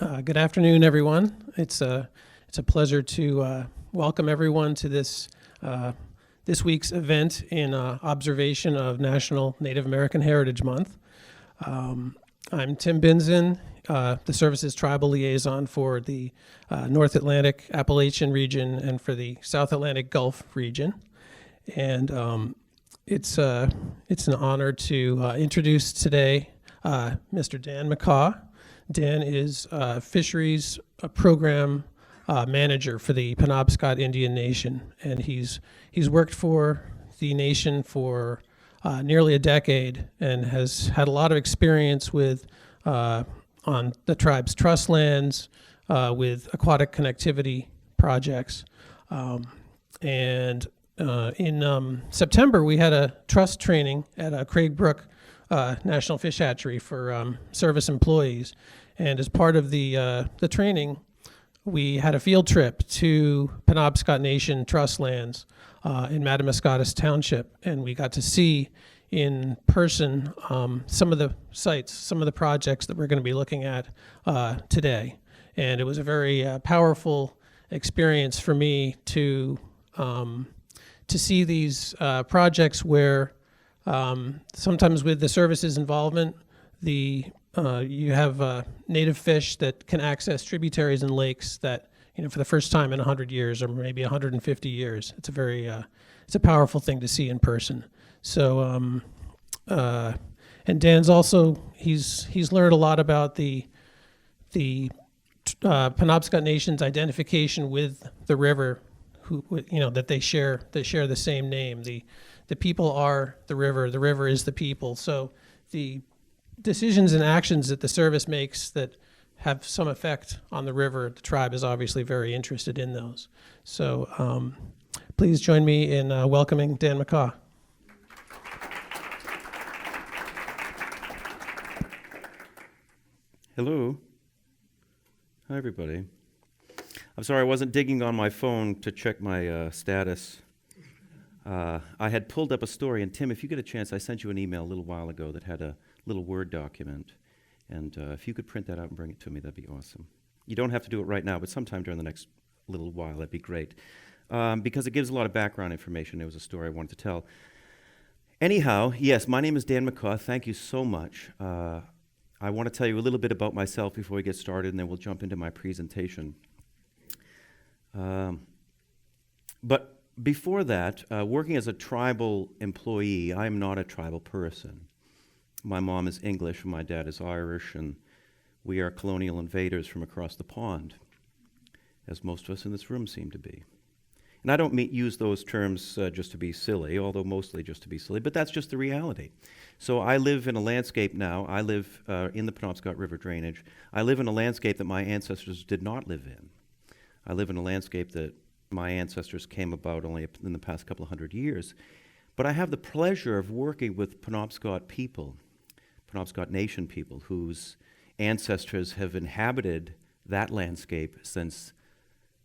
Good afternoon, everyone. It's a pleasure to welcome everyone to this week's event in observation of National Native American Heritage Month. I'm Tim Binzen, the Services Tribal Liaison for the North Atlantic Appalachian region and for the South Atlantic Gulf region. And it's an honor to introduce today Mr. Dan McCaw. Dan is fisheries program manager for the Penobscot Indian Nation, and he's worked for the nation for nearly a decade and has had a lot of experience with on the tribe's trust lands, with aquatic connectivity projects. In September, we had a trust training at Craig Brook National Fish Hatchery for service employees. And as part of the training, we had a field trip to Penobscot Nation trust lands in Madamascotus Township, and we got to see in person some of the sites, some of the projects that we're going to be looking at today. And it was a very powerful experience for me to see these projects where sometimes with the services involvement, you have native fish that can access tributaries and lakes that, for the first time in 100 years or maybe 150 years. It's it's a powerful thing to see in person. So, and Dan's also, he's learned a lot about the Penobscot Nation's identification with the river, that they share the same name. The people are the river is the people. So the decisions and actions that the service makes that have some effect on the river, the tribe is obviously very interested in those. So please join me in welcoming Dan McCaw. Hello. Hi, everybody. I'm sorry I wasn't digging on my phone to check my status. I had pulled up a story, and Tim, if you get a chance, I sent you an email a little while ago that had a little Word document, and if you could print that out and bring it to me, that'd be awesome. You don't have to do it right now, but sometime during the next little while, that'd be great, because it gives a lot of background information. It was a story I wanted to tell. Anyhow, yes, my name is Dan McCaw. Thank you so much. I want to tell you a little bit about myself before we get started, and then we'll jump into my presentation. But before that, working as a tribal employee, I'm not a tribal person. My mom is English and my dad is Irish, and we are colonial invaders from across the pond, as most of us in this room seem to be. And I don't use those terms just to be silly, although mostly just to be silly, but that's just the reality. So I live in a landscape now. I live in the Penobscot River drainage. I live in a landscape that my ancestors did not live in. I live in a landscape that my ancestors came about only in the past couple of 100 years. But I have the pleasure of working with Penobscot people, Penobscot Nation people, whose ancestors have inhabited that landscape since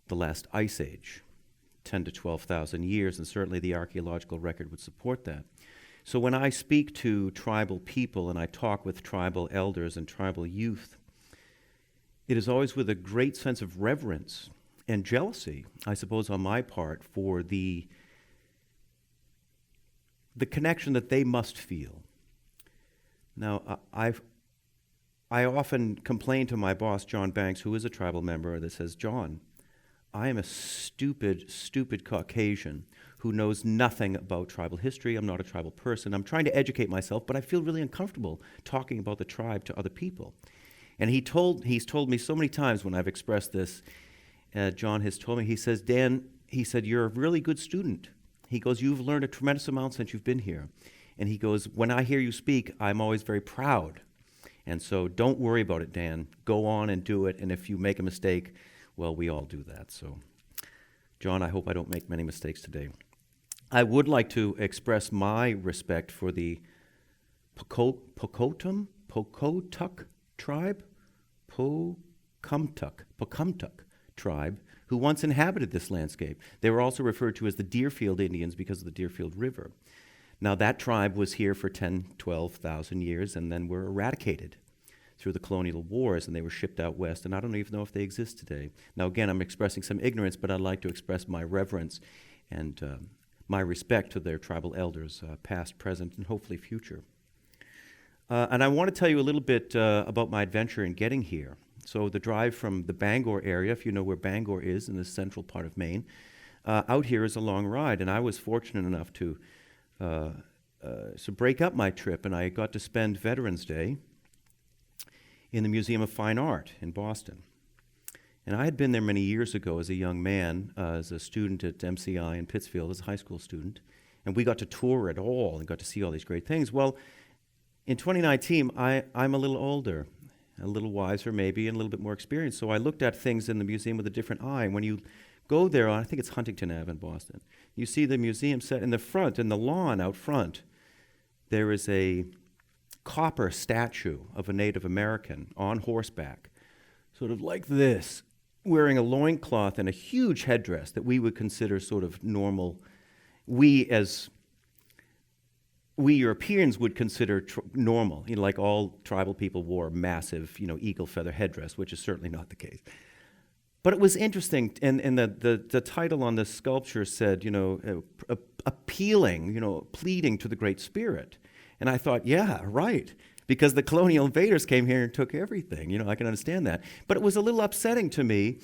the last ice age, 10 to 12,000 years, and certainly the archaeological record would support that. So when I speak to tribal people and I talk with tribal elders and tribal youth, it is always with a great sense of reverence and jealousy, I suppose, on my part for the connection that they must feel. Now, I often complain to my boss, John Banks, who is a tribal member, that says, John, I am a stupid, stupid Caucasian who knows nothing about tribal history. I'm not a tribal person. I'm trying to educate myself, but I feel really uncomfortable talking about the tribe to other people. And he's told me so many times when I've expressed this, John has told me, he says, Dan, he said, you're a really good student. He goes, you've learned a tremendous amount since you've been here. And he goes, when I hear you speak, I'm always very proud. And so don't worry about it, Dan. Go on and do it. And if you make a mistake, well, we all do that. So, John, I hope I don't make many mistakes today. I would like to express my respect for the Pocumtuck tribe, Pocumtuck tribe, who once inhabited this landscape. They were also referred to as the Deerfield Indians because of the Deerfield River. Now, that tribe was here for 10, 12,000 years and then were eradicated. through the colonial wars, and they were shipped out west, and I don't even know if they exist today. Now, again, I'm expressing some ignorance, but I'd like to express my reverence and my respect to their tribal elders, past, present, and hopefully future. And I want to tell you a little bit about my adventure in getting here. So the drive from the Bangor area, if you know where Bangor is in the central part of Maine, out here is a long ride, and I was fortunate enough to break up my trip, and I got to spend Veterans Day in the Museum of Fine Art in Boston. And I had been there many years ago as a young man, as a student at MCI in Pittsfield, as a high school student, and we got to tour it all and got to see all these great things. Well, in 2019, I'm a little older, a little wiser maybe, and a little bit more experienced, so I looked at things in the museum with a different eye. And when you go there, I think it's Huntington Ave in Boston, you see the museum set in the front, in the lawn out front, there is a copper statue of a Native American on horseback, sort of like this, wearing a loincloth and a huge headdress that we would consider sort of normal. We Europeans would consider normal, like all tribal people wore massive, eagle feather headdress, which is certainly not the case. But it was interesting, and the title on the sculpture said, appealing, pleading to the Great Spirit. And I thought, yeah, right, because the colonial invaders came here and took everything. I can understand that. But it was a little upsetting to me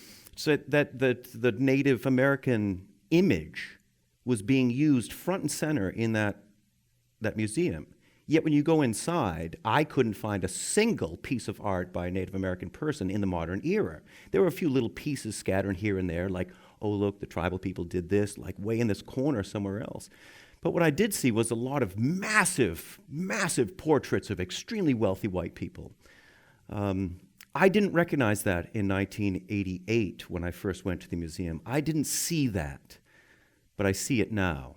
that the Native American image was being used front and center in that museum. Yet when you go inside, I couldn't find a single piece of art by a Native American person in the modern era. There were a few little pieces scattered here and there, like, oh, look, the tribal people did this, like way in this corner somewhere else. But what I did see was a lot of massive, massive portraits of extremely wealthy white people. I didn't recognize that in 1988 when I first went to the museum. I didn't see that, but I see it now.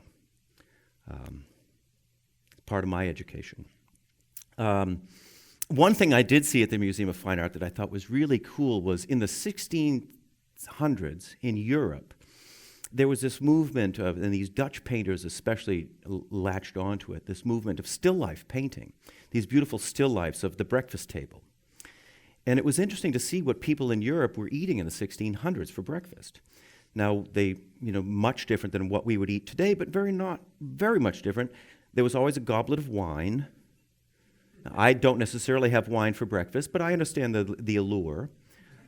Part of my education. One thing I did see at the Museum of Fine Art that I thought was really cool was in the 1600s in Europe, there was this movement of, and these Dutch painters especially latched onto it, this movement of still life painting, these beautiful still lifes of the breakfast table. And it was interesting to see what people in Europe were eating in the 1600s for breakfast. Now, they, much different than what we would eat today, but not very much different. There was always a goblet of wine. Now, I don't necessarily have wine for breakfast, but I understand the allure.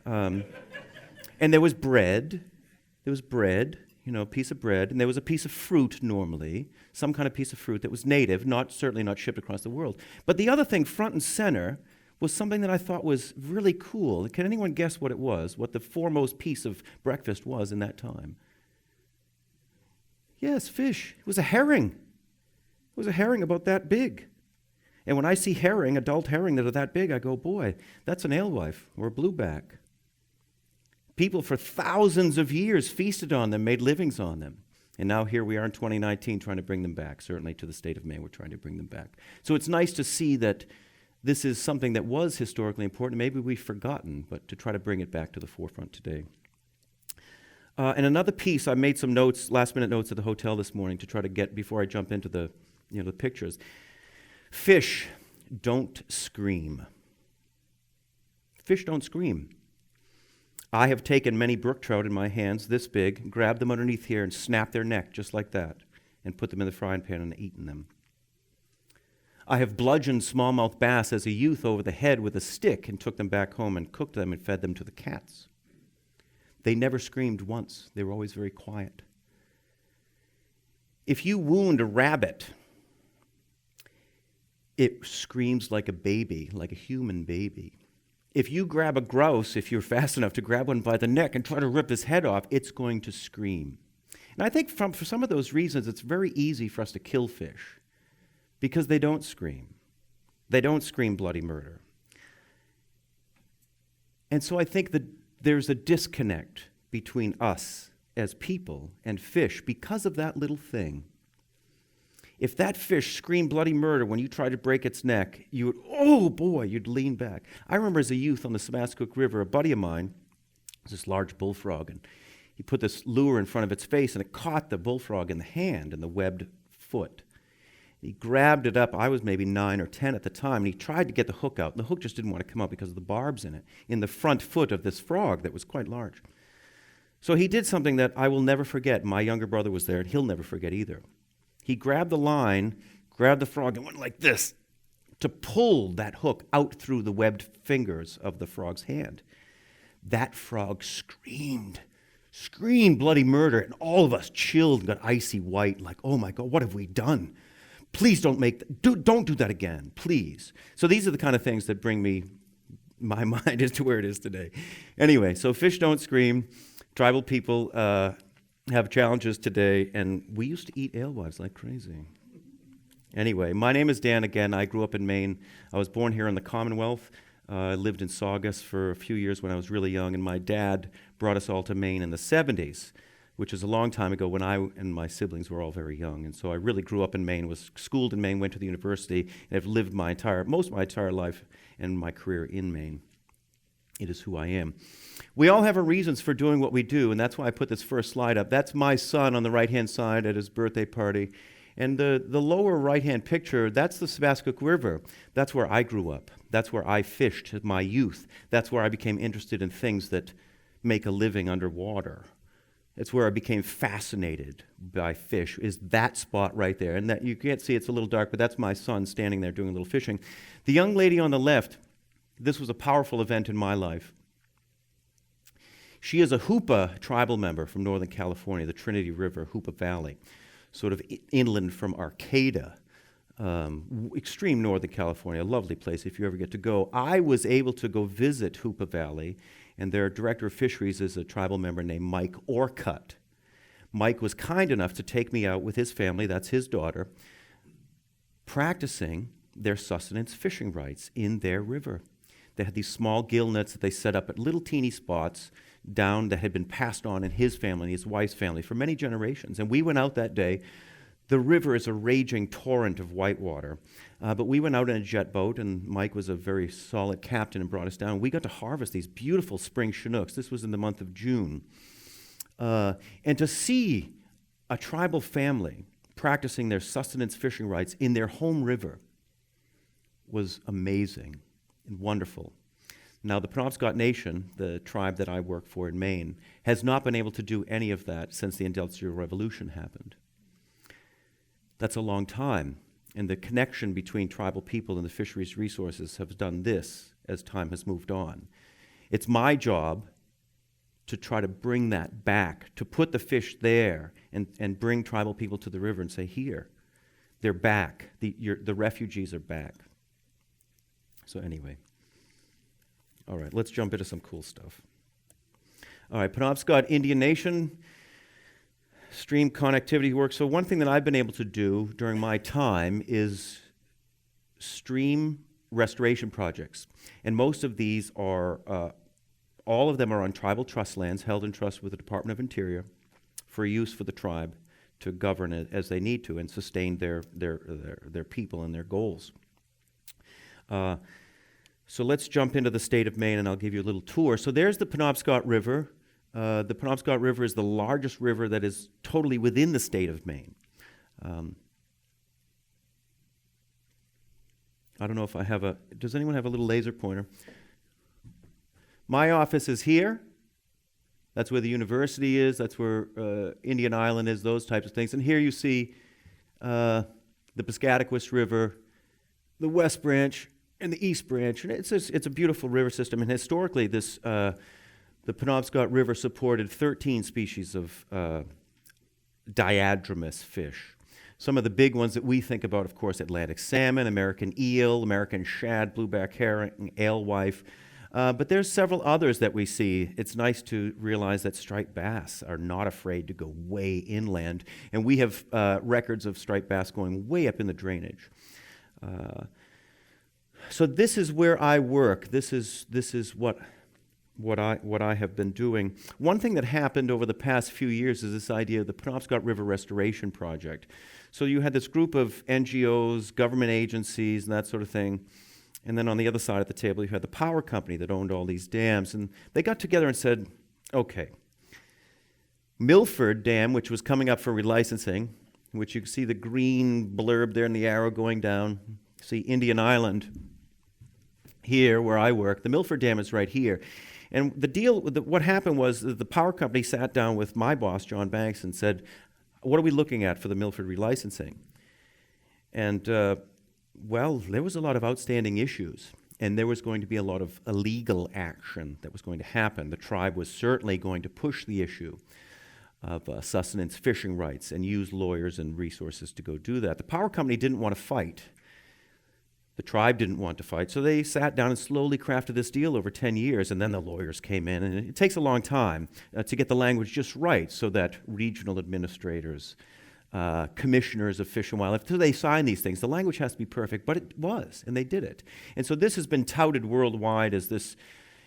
And there was bread. There was bread, a piece of bread, and there was a piece of fruit normally, some kind of piece of fruit that was native, certainly not shipped across the world. But the other thing, front and center, was something that I thought was really cool. Can anyone guess what it was, what the foremost piece of breakfast was in that time? Yes, fish. It was a herring. It was a herring about that big. And when I see herring, adult herring that are that big, I go, boy, that's an alewife or a blueback. People for thousands of years feasted on them, made livings on them. And now here we are in 2019 trying to bring them back. Certainly to the state of Maine, we're trying to bring them back. So it's nice to see that this is something that was historically important. Maybe we've forgotten, but to try to bring it back to the forefront today. And another piece, I made some notes, last-minute notes at the hotel this morning to try to get, before I jump into the pictures. Fish don't scream. Fish don't scream. I have taken many brook trout in my hands, this big, grabbed them underneath here and snapped their neck just like that, and put them in the frying pan and eaten them. I have bludgeoned smallmouth bass as a youth over the head with a stick and took them back home and cooked them and fed them to the cats. They never screamed once. They were always very quiet. If you wound a rabbit, it screams like a baby, like a human baby. If you grab a grouse, if you're fast enough to grab one by the neck and try to rip his head off, it's going to scream. And I think for some of those reasons, it's very easy for us to kill fish because they don't scream. They don't scream bloody murder. And so I think that there's a disconnect between us as people and fish because of that little thing. If that fish screamed bloody murder when you tried to break its neck, you would, oh boy, you'd lean back. I remember as a youth on the Semascook River, a buddy of mine, this large bullfrog, and he put this lure in front of its face and it caught the bullfrog in the hand and the webbed foot. He grabbed it up. I was maybe 9 or 10 at the time, and he tried to get the hook out. And the hook just didn't want to come out because of the barbs in it, in the front foot of this frog that was quite large. So he did something that I will never forget. My younger brother was there, and he'll never forget either. He grabbed the line, grabbed the frog, and went like this to pull that hook out through the webbed fingers of the frog's hand. That frog screamed bloody murder, and all of us chilled and got icy white, like, oh my God, what have we done? Please don't don't do that again, please. So these are the kind of things that bring my mind as to where it is today. Anyway, so fish don't scream. Tribal people have challenges today, and we used to eat alewives like crazy. Anyway, my name is Dan again. I grew up in Maine. I was born here in the Commonwealth. I lived in Saugus for a few years when I was really young, and my dad brought us all to Maine in the 70s, which is a long time ago when I and my siblings were all very young. And so I really grew up in Maine, was schooled in Maine, went to the university, and have lived most of my entire life and my career in Maine. It is who I am. We all have our reasons for doing what we do, and that's why I put this first slide up. That's my son on the right-hand side at his birthday party. And the lower right-hand picture, that's the Sebascook River. That's where I grew up. That's where I fished in my youth. That's where I became interested in things that make a living underwater. It's where I became fascinated by fish, is that spot right there. And that you can't see, it's a little dark, but that's my son standing there doing a little fishing. The young lady on the left, this was a powerful event in my life. She is a Hoopa tribal member from Northern California, the Trinity River, Hoopa Valley, sort of inland from Arcata, extreme Northern California, a lovely place if you ever get to go. I was able to go visit Hoopa Valley, and their director of fisheries is a tribal member named Mike Orcutt. Mike was kind enough to take me out with his family, that's his daughter, practicing their sustenance fishing rights in their river. They had these small gill nets that they set up at little teeny spots down that had been passed on in his family and his wife's family for many generations. And we went out that day. The river is a raging torrent of whitewater. But we went out in a jet boat, and Mike was a very solid captain and brought us down. We got to harvest these beautiful spring Chinooks. This was in the month of June. And to see a tribal family practicing their sustenance fishing rights in their home river was amazing and wonderful. Now, the Penobscot Nation, the tribe that I work for in Maine, has not been able to do any of that since the Industrial Revolution happened. That's a long time, and the connection between tribal people and the fisheries resources has done this as time has moved on. It's my job to try to bring that back, to put the fish there and bring tribal people to the river and say, here, they're back. The refugees are back. So anyway. All right, let's jump into some cool stuff. All right, Penobscot Indian Nation, stream connectivity work. So one thing that I've been able to do during my time is stream restoration projects. And most of these are, all of them are on tribal trust lands held in trust with the Department of Interior for use for the tribe to govern it as they need to and sustain their people and their goals. So let's jump into the state of Maine, and I'll give you a little tour. So there's the Penobscot River. The Penobscot River is the largest river that is totally within the state of Maine. I don't know if I have does anyone have a little laser pointer? My office is here. That's where the university is. That's where Indian Island is, those types of things. And here you see the Piscataquis River, the West Branch, and the East Branch. And it's a beautiful river system. And historically, the Penobscot River supported 13 species of diadromous fish. Some of the big ones that we think about, of course, Atlantic salmon, American eel, American shad, blueback herring, alewife. But there's several others that we see. It's nice to realize that striped bass are not afraid to go way inland. And we have records of striped bass going way up in the drainage. So this is where I work. This is what I have been doing. One thing that happened over the past few years is this idea of the Penobscot River Restoration Project. So you had this group of NGOs, government agencies, and that sort of thing. And then on the other side of the table, you had the power company that owned all these dams. And they got together and said, okay, Milford Dam, which was coming up for relicensing, which you can see the green blurb there and the arrow going down. See Indian Island here where I work. The Milford Dam is right here. And the deal, what happened was that the power company sat down with my boss, John Banks, and said, what are we looking at for the Milford relicensing? And, well, there was a lot of outstanding issues, and there was going to be a lot of illegal action that was going to happen. The tribe was certainly going to push the issue of sustenance fishing rights and use lawyers and resources to go do that. The power company didn't want to fight. The tribe didn't want to fight, so they sat down and slowly crafted this deal over 10 years, and then the lawyers came in, and it takes a long time to get the language just right so that regional administrators, commissioners of Fish and Wildlife, so they sign these things. The language has to be perfect, but it was, and they did it. And so this has been touted worldwide as this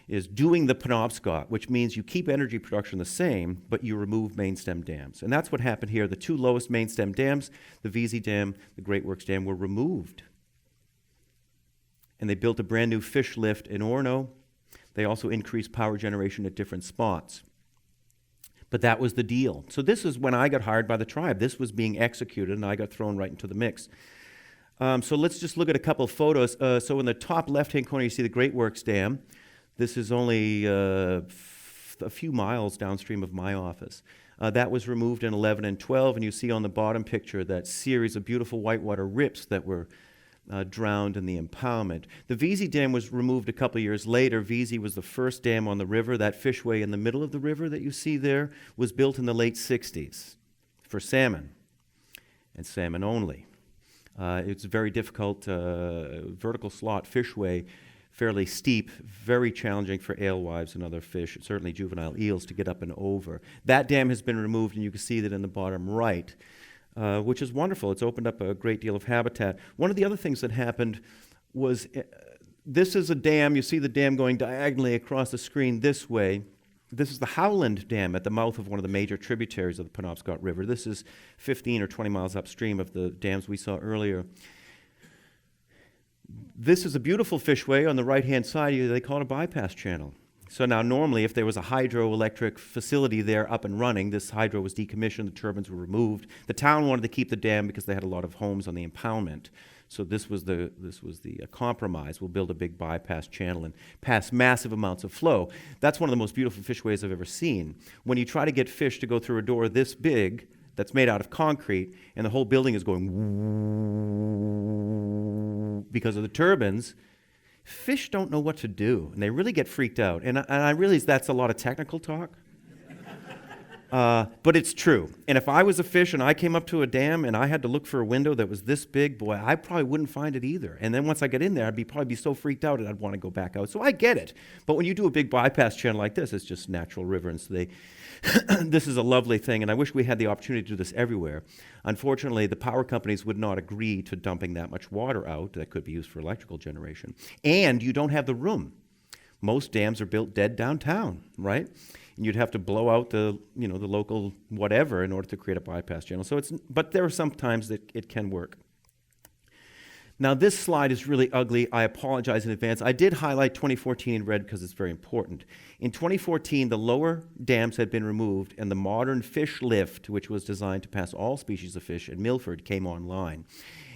is doing the Penobscot, which means you keep energy production the same, but you remove main stem dams. And that's what happened here. The two lowest main stem dams, the VZ Dam, the Great Works Dam, were removed. And they built a brand new fish lift in Orono. They also increased power generation at different spots. But that was the deal. So this is when I got hired by the tribe. This was being executed, and I got thrown right into the mix. So let's just look at a couple of photos. So in the top left-hand corner, you see the Great Works Dam. This is only a few miles downstream of my office. That was removed in 11 and 12, and you see on the bottom picture that series of beautiful whitewater rips that were drowned in the impoundment. The VZ Dam was removed a couple of years later. VZ was the first dam on the river. That fishway in the middle of the river that you see there was built in the late 60s for salmon, and salmon only. It's a very difficult vertical slot fishway, fairly steep, very challenging for alewives and other fish, certainly juvenile eels, to get up and over. That dam has been removed, and you can see that in the bottom right. Which is wonderful. It's opened up a great deal of habitat. One of the other things that happened was, this is a dam. You see the dam going diagonally across the screen this way. This is the Howland Dam at the mouth of one of the major tributaries of the Penobscot River. This is 15 or 20 miles upstream of the dams we saw earlier. This is a beautiful fishway on the right-hand side. They call it a bypass channel. So now normally if there was a hydroelectric facility there up and running, this hydro was decommissioned, the turbines were removed. The town wanted to keep the dam because they had a lot of homes on the impoundment. So this was the compromise. We'll build a big bypass channel and pass massive amounts of flow. That's one of the most beautiful fishways I've ever seen. When you try to get fish to go through a door this big, that's made out of concrete, and the whole building is going because of the turbines, fish don't know what to do, and they really get freaked out. And I realize that's a lot of technical talk, but it's true. And if I was a fish and I came up to a dam and I had to look for a window that was this big, boy, I probably wouldn't find it either. And then once I get in there, probably be so freaked out that I'd want to go back out. So I get it. But when you do a big bypass channel like this, it's just natural river, and so this is a lovely thing, and I wish we had the opportunity to do this everywhere. Unfortunately, the power companies would not agree to dumping that much water out that could be used for electrical generation. And you don't have the room. Most dams are built dead downtown, right? And you'd have to blow out the local whatever in order to create a bypass channel. But there are some times that it can work. Now, this slide is really ugly. I apologize in advance. I did highlight 2014 in red because it's very important. In 2014, the lower dams had been removed, and the modern fish lift, which was designed to pass all species of fish at Milford, came online.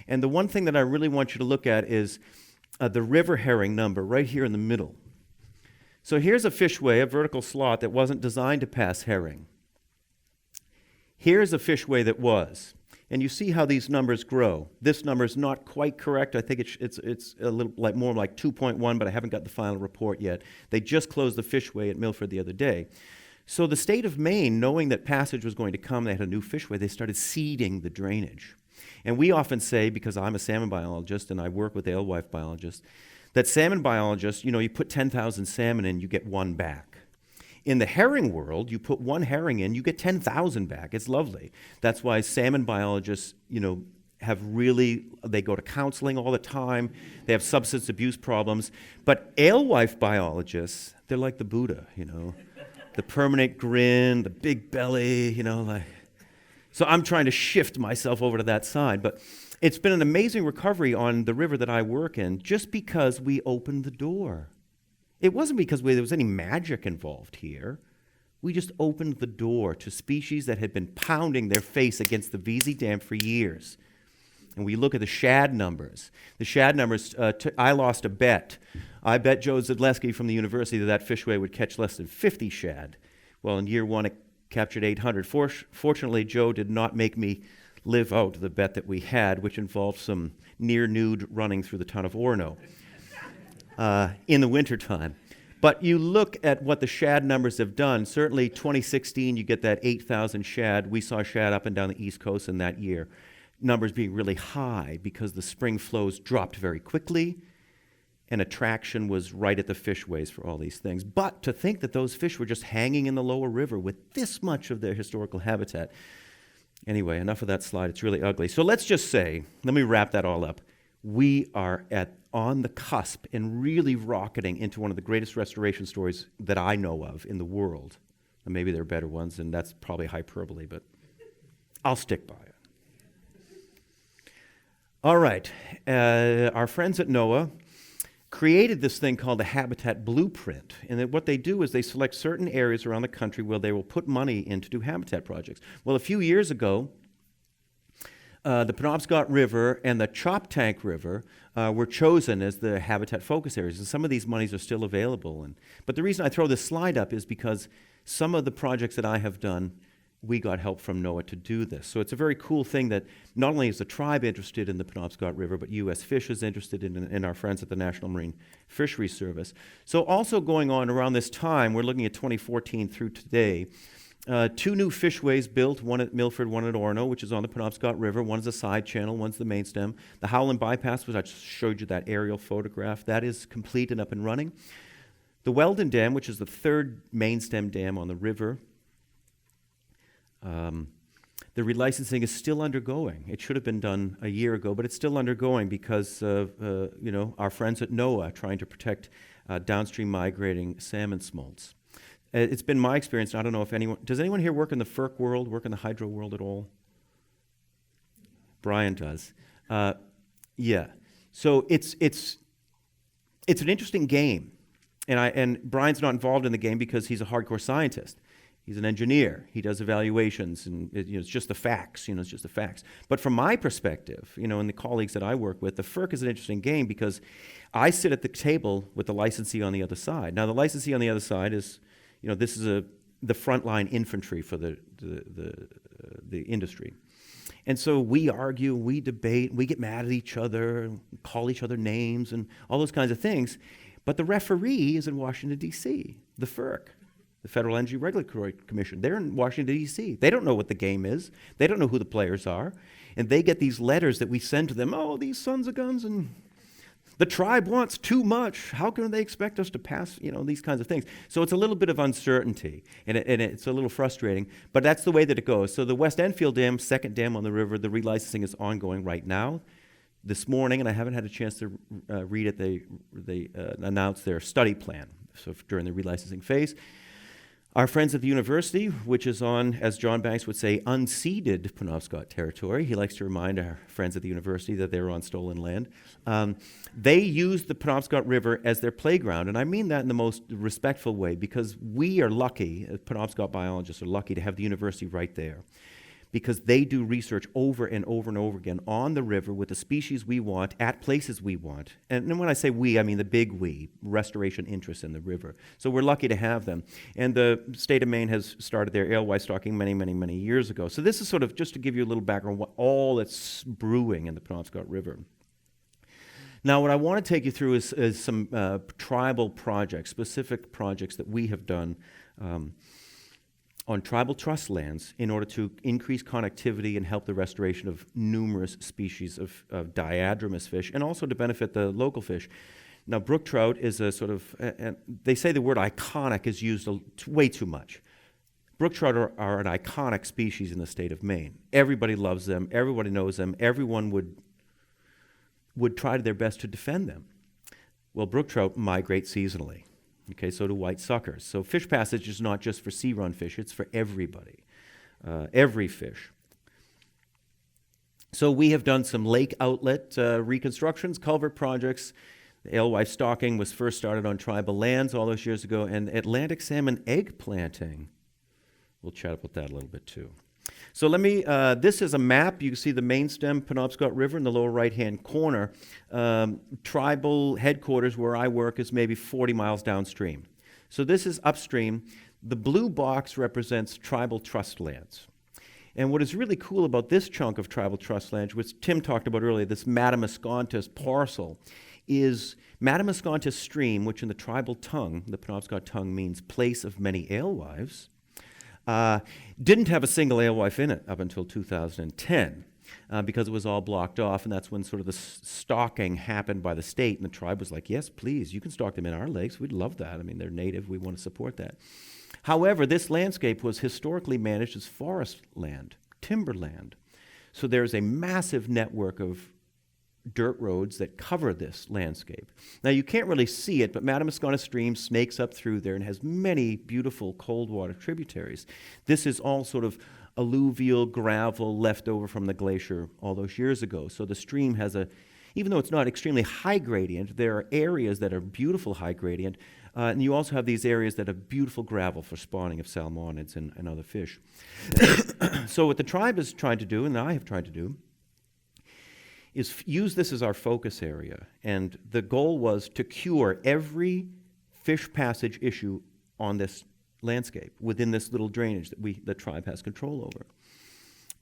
And the one thing that I really want you to look at is the river herring number right here in the middle. So here's a fishway, a vertical slot that wasn't designed to pass herring. Here's a fishway that was. And you see how these numbers grow. This number is not quite correct. I think it's a little more like 2.1, but I haven't got the final report yet. They just closed the fishway at Milford the other day. So the state of Maine, knowing that passage was going to come, they had a new fishway, they started seeding the drainage. And we often say, because I'm a salmon biologist and I work with alewife biologists, that salmon biologists, you put 10,000 salmon in, you get one back. In the herring world, you put one herring in, you get 10,000 back. It's lovely. That's why salmon biologists, they go to counseling all the time. They have substance abuse problems. But alewife biologists, they're like the Buddha, the permanent grin, the big belly, So I'm trying to shift myself over to that side. But it's been an amazing recovery on the river that I work in just because we opened the door. It wasn't because there was any magic involved here. We just opened the door to species that had been pounding their face against the VZ Dam for years. And we look at the shad numbers. The shad numbers, I lost a bet. I bet Joe Zedleski from the university that fishway would catch less than 50 shad. Well, in year one, it captured 800. Fortunately, Joe did not make me live out the bet that we had, which involved some near-nude running through the town of Orono in the wintertime. But you look at what the shad numbers have done. Certainly, 2016, you get that 8,000 shad. We saw shad up and down the East Coast in that year. Numbers being really high because the spring flows dropped very quickly and attraction was right at the fishways for all these things. But to think that those fish were just hanging in the lower river with this much of their historical habitat. Anyway, enough of that slide. It's really ugly. So let's just say, let me wrap that all up. We are on the cusp and really rocketing into one of the greatest restoration stories that I know of in the world. And maybe there are better ones, and that's probably hyperbole, but I'll stick by it. All right, our friends at NOAA created this thing called the Habitat Blueprint. And what they do is they select certain areas around the country where they will put money in to do habitat projects. Well, a few years ago, the Penobscot River and the Chop Tank River were chosen as the habitat focus areas. And some of these monies are still available. But the reason I throw this slide up is because some of the projects that I have done, we got help from NOAA to do this. So it's a very cool thing that not only is the tribe interested in the Penobscot River, but U.S. Fish is interested in our friends at the National Marine Fisheries Service. So also going on around this time, we're looking at 2014 through today, 2 new fishways built, one at Milford, one at Orono, which is on the Penobscot River. One's a side channel, one's the main stem. The Howland Bypass, which I just showed you that aerial photograph, that is complete and up and running. The Weldon Dam, which is the 3rd main stem dam on the river, the relicensing is still undergoing. It should have been done a year ago, but it's still undergoing because of our friends at NOAA trying to protect downstream migrating salmon smolts. It's been my experience, I don't know if does anyone here work in the FERC world, work in the hydro world at all? Brian does. Yeah. So it's an interesting game. And Brian's not involved in the game because he's a hardcore scientist. He's an engineer. He does evaluations, and it's just the facts. It's just the facts. But from my perspective, and the colleagues that I work with, the FERC is an interesting game because I sit at the table with the licensee on the other side. Now, the licensee on the other side is, this is the frontline infantry for the industry. And so we argue, we debate, we get mad at each other, call each other names, and all those kinds of things. But the referee is in Washington, D.C., the FERC. The Federal Energy Regulatory Commission. They're in Washington, D.C. They don't know what the game is. They don't know who the players are. And they get these letters that we send to them, oh, these sons of guns, and the tribe wants too much. How can they expect us to pass, these kinds of things? So it's a little bit of uncertainty, and it's a little frustrating, but that's the way that it goes. So the West Enfield Dam, 2nd dam on the river, the relicensing is ongoing right now. This morning, and I haven't had a chance to read it, they announced their study plan during the relicensing phase. Our friends at the university, which is on, as John Banks would say, unceded Penobscot territory. He likes to remind our friends at the university that they're on stolen land. They use the Penobscot River as their playground, and I mean that in the most respectful way because we are lucky, as Penobscot biologists are lucky to have the university right there because they do research over and over and over again on the river with the species we want at places we want. And when I say we, I mean the big we, restoration interests in the river. So we're lucky to have them. And the state of Maine has started their alewife stocking many, many, many years ago. So this is sort of just to give you a little background what all that's brewing in the Penobscot River. Now, what I want to take you through is some tribal projects, specific projects that we have done on tribal trust lands in order to increase connectivity and help the restoration of numerous species of diadromous fish and also to benefit the local fish. Now, brook trout is a sort of, they say the word iconic is used way too much. Brook trout are an iconic species in the state of Maine. Everybody loves them. Everybody knows them. Everyone would try their best to defend them. Well, brook trout migrate seasonally. Okay, so do white suckers. So fish passage is not just for sea-run fish, it's for everybody, every fish. So we have done some lake outlet reconstructions, culvert projects. The alewife stocking was first started on tribal lands all those years ago, and Atlantic salmon egg planting we'll chat about that a little bit too. So this is a map. You can see the main stem Penobscot River in the lower right-hand corner. Tribal headquarters where I work is maybe 40 miles downstream. So this is upstream. The blue box represents tribal trust lands. And what is really cool about this chunk of tribal trust land, which Tim talked about earlier, this Madamascontas parcel, is Madamascontas Stream, which in the tribal tongue, the Penobscot tongue, means place of many alewives, didn't have a single alewife in it up until 2010 because it was all blocked off, and that's when sort of the stalking happened by the state, and the tribe was like, yes, please, you can stalk them in our lakes. We'd love that. I mean, they're native. We want to support that. However, this landscape was historically managed as forest land, timberland. So there's a massive network of dirt roads that cover this landscape. Now, you can't really see it, but Madamascona Stream snakes up through there and has many beautiful cold water tributaries. This is all sort of alluvial gravel left over from the glacier all those years ago. So the stream has even though it's not extremely high gradient, there are areas that are beautiful high gradient, and you also have these areas that have beautiful gravel for spawning of salmonids and other fish. So what the tribe is trying to do, and I have tried to do, is use this as our focus area. And the goal was to cure every fish passage issue on this landscape within this little drainage that the tribe has control over.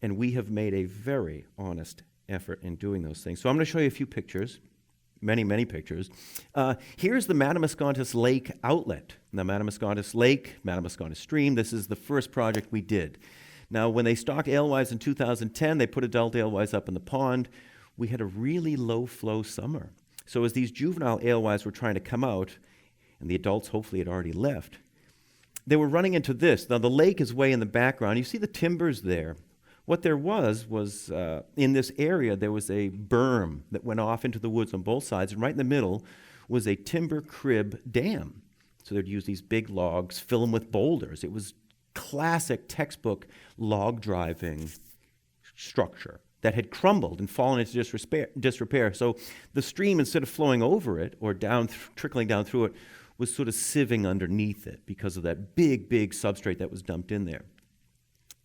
And we have made a very honest effort in doing those things. So I'm going to show you a few pictures, many, many pictures. Here's the Madamascontas Lake outlet. Now, Madamascontas Lake, Madamascontas Stream, this is the first project we did. Now, when they stocked alewives in 2010, they put adult alewives up in the pond. We had a really low flow summer. So as these juvenile alewives were trying to come out, and the adults hopefully had already left, they were running into this. Now the lake is way in the background. You see the timbers there. What there was in this area, there was a berm that went off into the woods on both sides, and right in the middle was a timber crib dam. So they'd use these big logs, fill them with boulders. It was classic textbook log driving structure that had crumbled and fallen into disrepair. So the stream, instead of flowing over it or trickling down through it, was sort of sieving underneath it because of that big, big substrate that was dumped in there.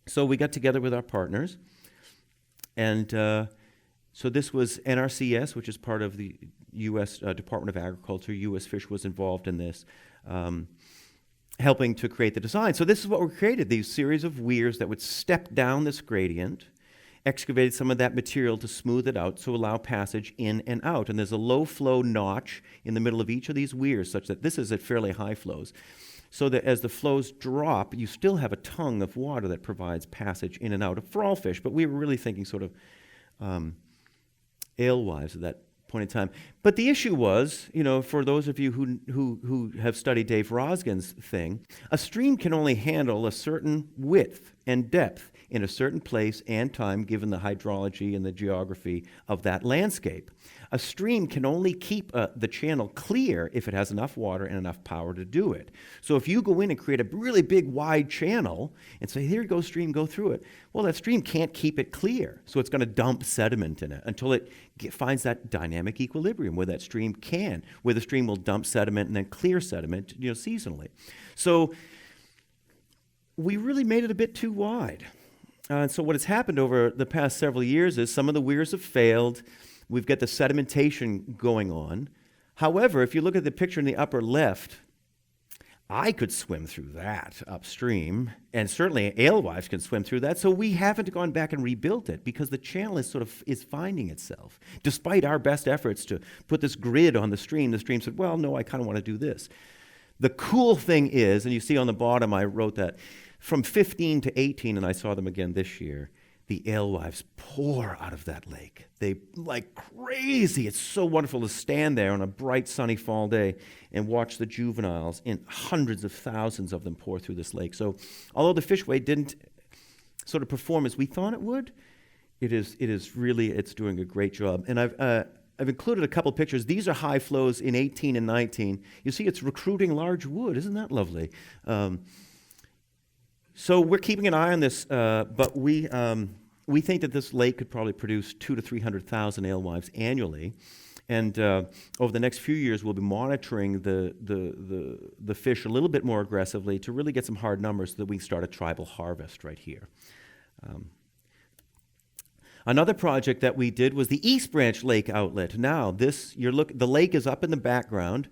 So we got together with our partners, and so this was NRCS, which is part of the U.S. Department of Agriculture. U.S. Fish was involved in this, helping to create the design. So this is what we created, these series of weirs that would step down this gradient, excavated some of that material to smooth it out to allow passage in and out. And there's a low flow notch in the middle of each of these weirs such that this is at fairly high flows. So that as the flows drop, you still have a tongue of water that provides passage in and out for all fish. But we were really thinking sort of alewives at that point in time. But the issue was, for those of you who have studied Dave Rosgen's thing, a stream can only handle a certain width and depth in a certain place and time given the hydrology and the geography of that landscape. A stream can only keep the channel clear if it has enough water and enough power to do it. So if you go in and create a really big wide channel and say, here goes stream, go through it, well, that stream can't keep it clear. So it's going to dump sediment in it until it finds that dynamic equilibrium where that stream where the stream will dump sediment and then clear sediment, seasonally. So we really made it a bit too wide. And so what has happened over the past several years is some of the weirs have failed. We've got the sedimentation going on. However, if you look at the picture in the upper left, I could swim through that upstream, and certainly alewives can swim through that. So we haven't gone back and rebuilt it because the channel is finding itself. Despite our best efforts to put this grid on the stream said, well, no, I kind of want to do this. The cool thing is, and you see on the bottom, I wrote that, from 15 to 18, and I saw them again this year, the alewives pour out of that lake. They like crazy. It's so wonderful to stand there on a bright, sunny fall day and watch the juveniles, in hundreds of thousands of them, pour through this lake. So although the fishway didn't sort of perform as we thought it would, it's doing a great job. And I've included a couple pictures. These are high flows in 18 and 19. You see it's recruiting large wood. Isn't that lovely? So we're keeping an eye on this, but we think that this lake could probably produce 200,000 to 300,000 alewives annually. And over the next few years, we'll be monitoring the fish a little bit more aggressively to really get some hard numbers so that we can start a tribal harvest right here. Another project that we did was the East Branch Lake outlet. Now, the lake is up in the background.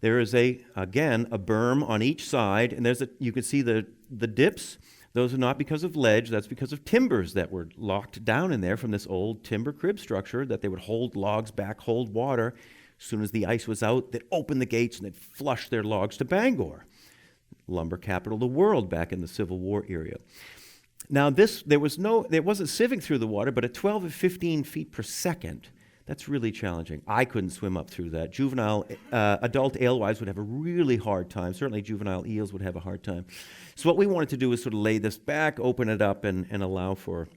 There is again a berm on each side, and you can see the dips. Those are not because of ledge, that's because of timbers that were locked down in there from this old timber crib structure that they would hold logs back, hold water. As soon as the ice was out, they'd open the gates and they'd flush their logs to Bangor, lumber capital of the world back in the Civil War era. Now there wasn't sieving through the water, but at 12 to 15 feet per second, that's really challenging. I couldn't swim up through that. Adult alewives would have a really hard time. Certainly juvenile eels would have a hard time. So what we wanted to do was sort of lay this back, open it up, and allow for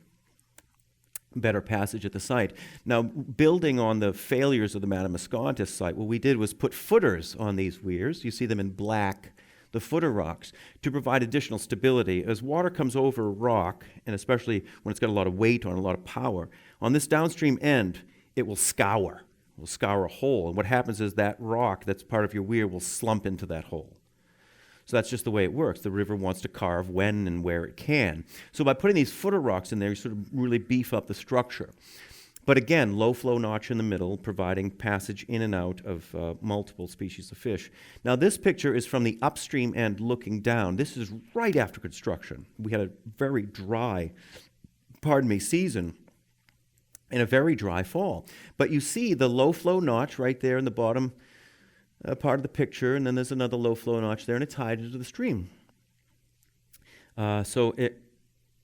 better passage at the site. Now, building on the failures of the Penobscot site, what we did was put footers on these weirs. You see them in black, the footer rocks, to provide additional stability. As water comes over a rock, and especially when it's got a lot of weight on, a lot of power, on this downstream end, it will scour. It will scour a hole. And what happens is that rock that's part of your weir will slump into that hole. So that's just the way it works. The river wants to carve when and where it can. So by putting these footer rocks in there, you sort of really beef up the structure. But again, low flow notch in the middle, providing passage in and out of multiple species of fish. Now this picture is from the upstream end looking down. This is right after construction. We had a very dry, season and a very dry fall. But you see the low flow notch right there in the bottom part of the picture, and then there's another low flow notch there, and it's tied into the stream.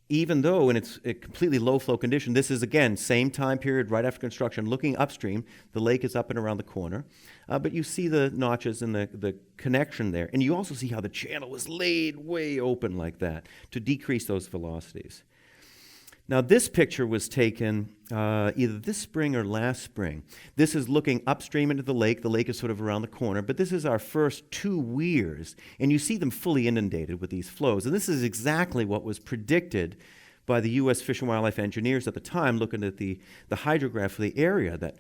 Even though in its completely low flow condition, this is again, same time period right after construction, looking upstream, the lake is up and around the corner, but you see the notches and the connection there, and you also see how the channel was laid way open like that to decrease those velocities. Now this picture was taken either this spring or last spring. This is looking upstream into the lake. The lake is sort of around the corner, but this is our first 2 weirs, and you see them fully inundated with these flows. And this is exactly what was predicted by the U.S. Fish and Wildlife engineers at the time, looking at the hydrograph for the area, that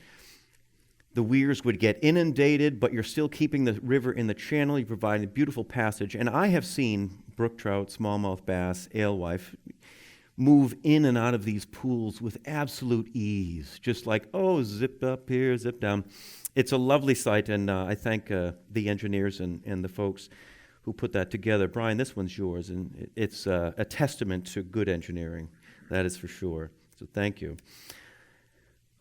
the weirs would get inundated, but you're still keeping the river in the channel. You provide a beautiful passage. And I have seen brook trout, smallmouth bass, alewife move in and out of these pools with absolute ease, just like, oh, zip up here, zip down. It's a lovely sight, and I thank the engineers and the folks who put that together. Brian, this one's yours, and it's a testament to good engineering, that is for sure. So thank you.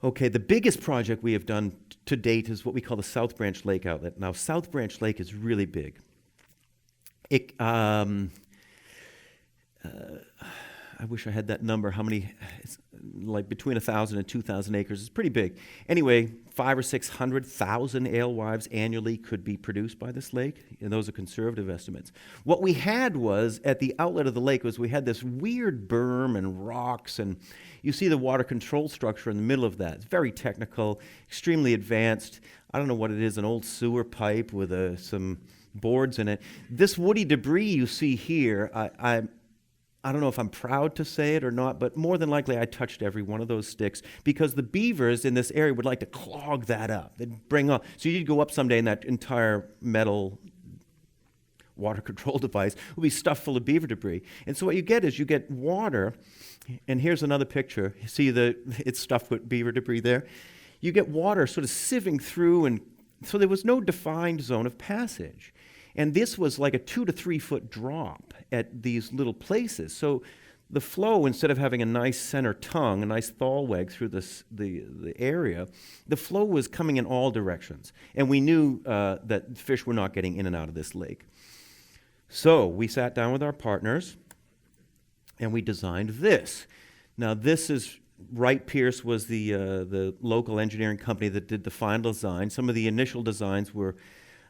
Okay, the biggest project we have done to date is what we call the South Branch Lake Outlet. Now, South Branch Lake is really big. I wish I had that number, how many, it's like between 1,000 and 2,000 acres. It's pretty big. Anyway, 500,000 or 600,000 alewives annually could be produced by this lake, and those are conservative estimates. What we had was, at the outlet of the lake, we had this weird berm and rocks, and you see the water control structure in the middle of that. It's very technical, extremely advanced. I don't know what it is, an old sewer pipe with some boards in it. This woody debris you see here, I don't know if I'm proud to say it or not, but more than likely I touched every one of those sticks because the beavers in this area would like to clog that up. They'd bring up, so you'd go up someday and that entire metal water control device would be stuffed full of beaver debris. And so what you get is you get water, and here's another picture. You see it's stuffed with beaver debris there. You get water sort of sieving through, and so there was no defined zone of passage. And this was like a 2 to 3 foot drop at these little places. So the flow, instead of having a nice center tongue, a nice thalweg through the area, the flow was coming in all directions. And we knew that fish were not getting in and out of this lake. So we sat down with our partners, and we designed this. Now this is, Wright Pierce was the local engineering company that did the final design. Some of the initial designs were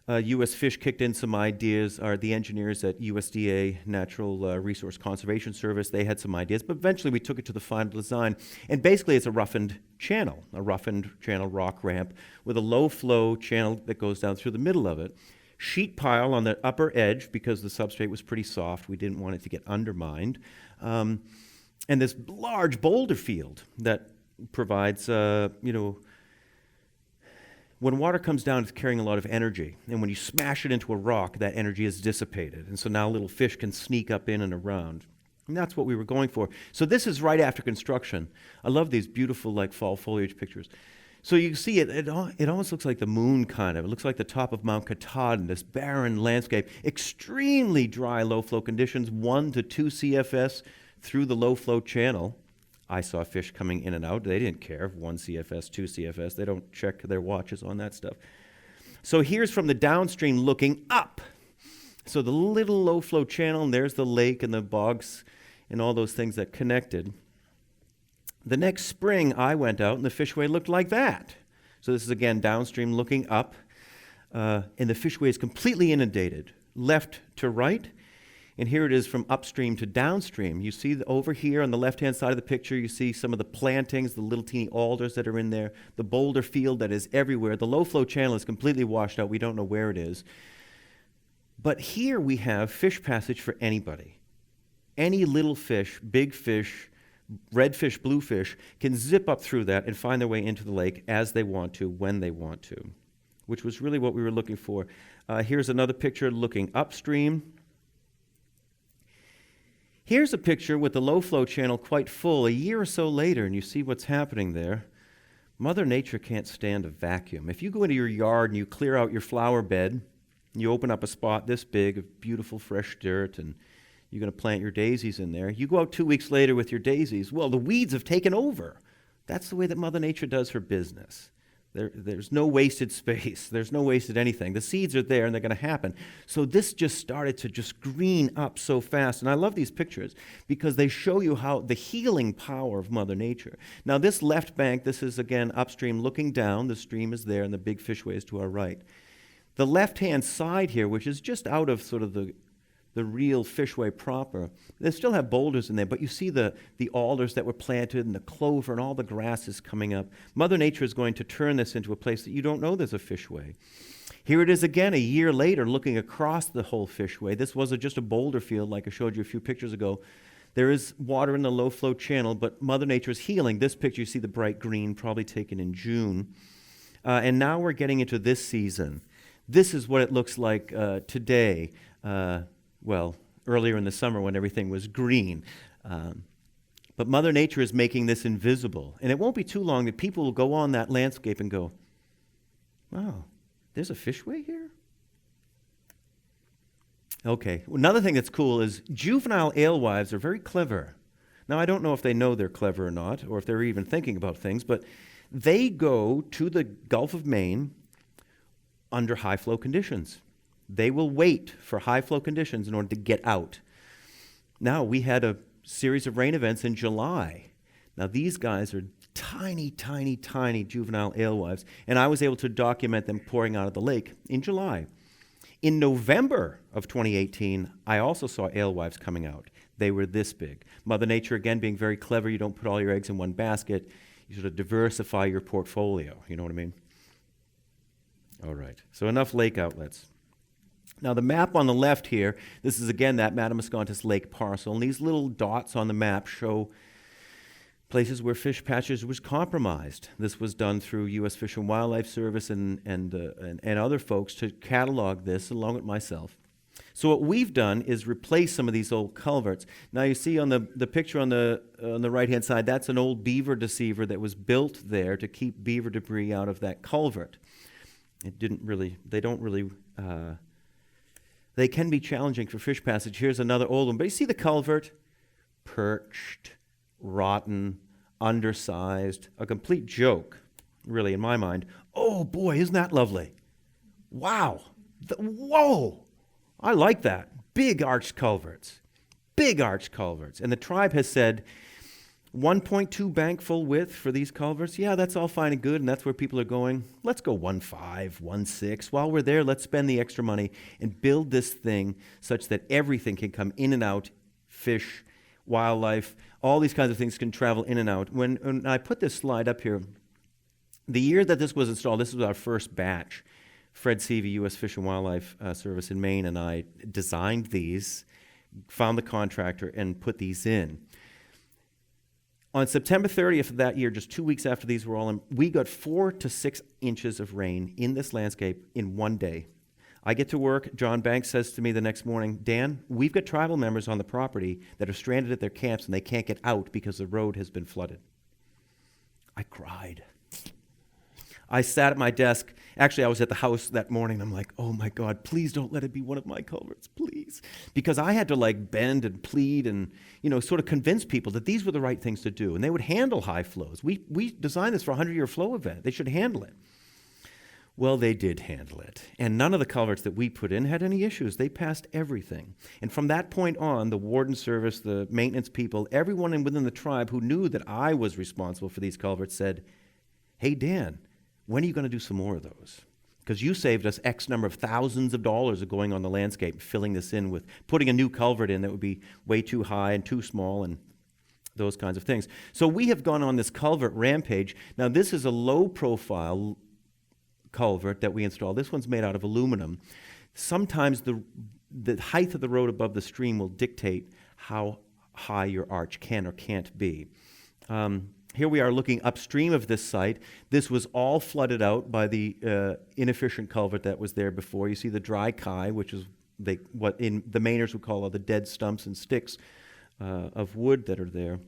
U.S. Fish kicked in some ideas, or the engineers at USDA, Natural Resource Conservation Service, they had some ideas, but eventually we took it to the final design. And basically it's a roughened channel rock ramp with a low flow channel that goes down through the middle of it. Sheet pile on the upper edge because the substrate was pretty soft. We didn't want it to get undermined. And this large boulder field that provides, When water comes down, it's carrying a lot of energy. And when you smash it into a rock, that energy is dissipated. And so now little fish can sneak up in and around. And that's what we were going for. So this is right after construction. I love these beautiful like fall foliage pictures. So you can see it almost looks like the moon kind of. It looks like the top of Mount Katahdin, this barren landscape. Extremely dry low flow conditions, 1 to 2 CFS through the low flow channel. I saw fish coming in and out. They didn't care, 1 CFS, 2 CFS. They don't check their watches on that stuff. So here's from the downstream looking up. So the little low flow channel, and there's the lake and the bogs and all those things that connected. The next spring, I went out, and the fishway looked like that. So this is, again, downstream looking up, and the fishway is completely inundated, left to right, and here it is from upstream to downstream. You see over here on the left-hand side of the picture, you see some of the plantings, the little teeny alders that are in there, the boulder field that is everywhere. The low-flow channel is completely washed out. We don't know where it is. But here we have fish passage for anybody. Any little fish, big fish, redfish, bluefish, can zip up through that and find their way into the lake as they want to, when they want to, which was really what we were looking for. Here's another picture looking upstream. Here's a picture with the low flow channel quite full a year or so later, and you see what's happening there. Mother Nature can't stand a vacuum. If you go into your yard and you clear out your flower bed, you open up a spot this big of beautiful fresh dirt, and you're going to plant your daisies in there. You go out 2 weeks later with your daisies. Well, the weeds have taken over. That's the way that Mother Nature does her business. There's no wasted space. There's no wasted anything. The seeds are there, and they're going to happen. So this just started to just green up so fast. And I love these pictures because they show you how the healing power of Mother Nature. Now, this left bank, this is, again, upstream looking down. The stream is there, and the big fishway is to our right. The left-hand side here, which is just out of sort of the real fishway proper. They still have boulders in there, but you see the alders that were planted and the clover and all the grasses coming up. Mother Nature is going to turn this into a place that you don't know there's a fishway. Here it is again a year later looking across the whole fishway. This wasn't just a boulder field like I showed you a few pictures ago. There is water in the low flow channel, but Mother Nature is healing. This picture you see the bright green, probably taken in June. And now we're getting into this season. This is what it looks like today. Earlier in the summer when everything was green. But Mother Nature is making this invisible. And it won't be too long that people will go on that landscape and go, wow, there's a fishway here? Okay, another thing that's cool is juvenile alewives are very clever. Now, I don't know if they know they're clever or not, or if they're even thinking about things, but they go to the Gulf of Maine under high flow conditions. They will wait for high flow conditions in order to get out. Now, we had a series of rain events in July. Now, these guys are tiny, tiny, tiny juvenile alewives, and I was able to document them pouring out of the lake in July. In November of 2018, I also saw alewives coming out. They were this big. Mother Nature, again, being very clever, you don't put all your eggs in one basket. You sort of diversify your portfolio. You know what I mean? All right, so enough lake outlets. Now, the map on the left here, this is, again, that Madamascontas Lake parcel, and these little dots on the map show places where fish patches was compromised. This was done through U.S. Fish and Wildlife Service and other folks to catalog this, along with myself. So what we've done is replace some of these old culverts. Now, you see on the picture on the right-hand side, that's an old beaver deceiver that was built there to keep beaver debris out of that culvert. They can be challenging for fish passage. Here's another old one. But you see the culvert? Perched, rotten, undersized, a complete joke, really, in my mind. Oh, boy, isn't that lovely? Wow. Whoa. I like that. Big arched culverts. Big arched culverts. And the tribe has said 1.2 bank full width for these culverts. Yeah, that's all fine and good, and that's where people are going. Let's go 1.5, 1.6. While we're there, let's spend the extra money and build this thing such that everything can come in and out, fish, wildlife, all these kinds of things can travel in and out. When I put this slide up here, the year that this was installed, this was our first batch. Fred Seavey, U.S. Fish and Wildlife Service in Maine, and I designed these, found the contractor, and put these in. On September 30th of that year, just 2 weeks after these were all in, we got 4 to 6 inches of rain in this landscape in one day. I get to work. John Banks says to me the next morning, Dan, we've got tribal members on the property that are stranded at their camps and they can't get out because the road has been flooded. I cried. I sat at my desk. Actually, I was at the house that morning. I'm like, oh my God, please don't let it be one of my culverts, please. Because I had to like bend and plead and, sort of convince people that these were the right things to do. And they would handle high flows. We designed this for a 100-year flow event. They should handle it. Well, they did handle it. And none of the culverts that we put in had any issues. They passed everything. And from that point on, the warden service, the maintenance people, everyone within the tribe who knew that I was responsible for these culverts said, hey, Dan, when are you going to do some more of those? Because you saved us X number of thousands of dollars of going on the landscape, filling this in with putting a new culvert in that would be way too high and too small and those kinds of things. So we have gone on this culvert rampage. Now, this is a low-profile culvert that we installed. This one's made out of aluminum. Sometimes the height of the road above the stream will dictate how high your arch can or can't be. Here we are looking upstream of this site. This was all flooded out by the inefficient culvert that was there before. You see the dry kai, which is what in the Mainers would call all the dead stumps and sticks of wood that are there.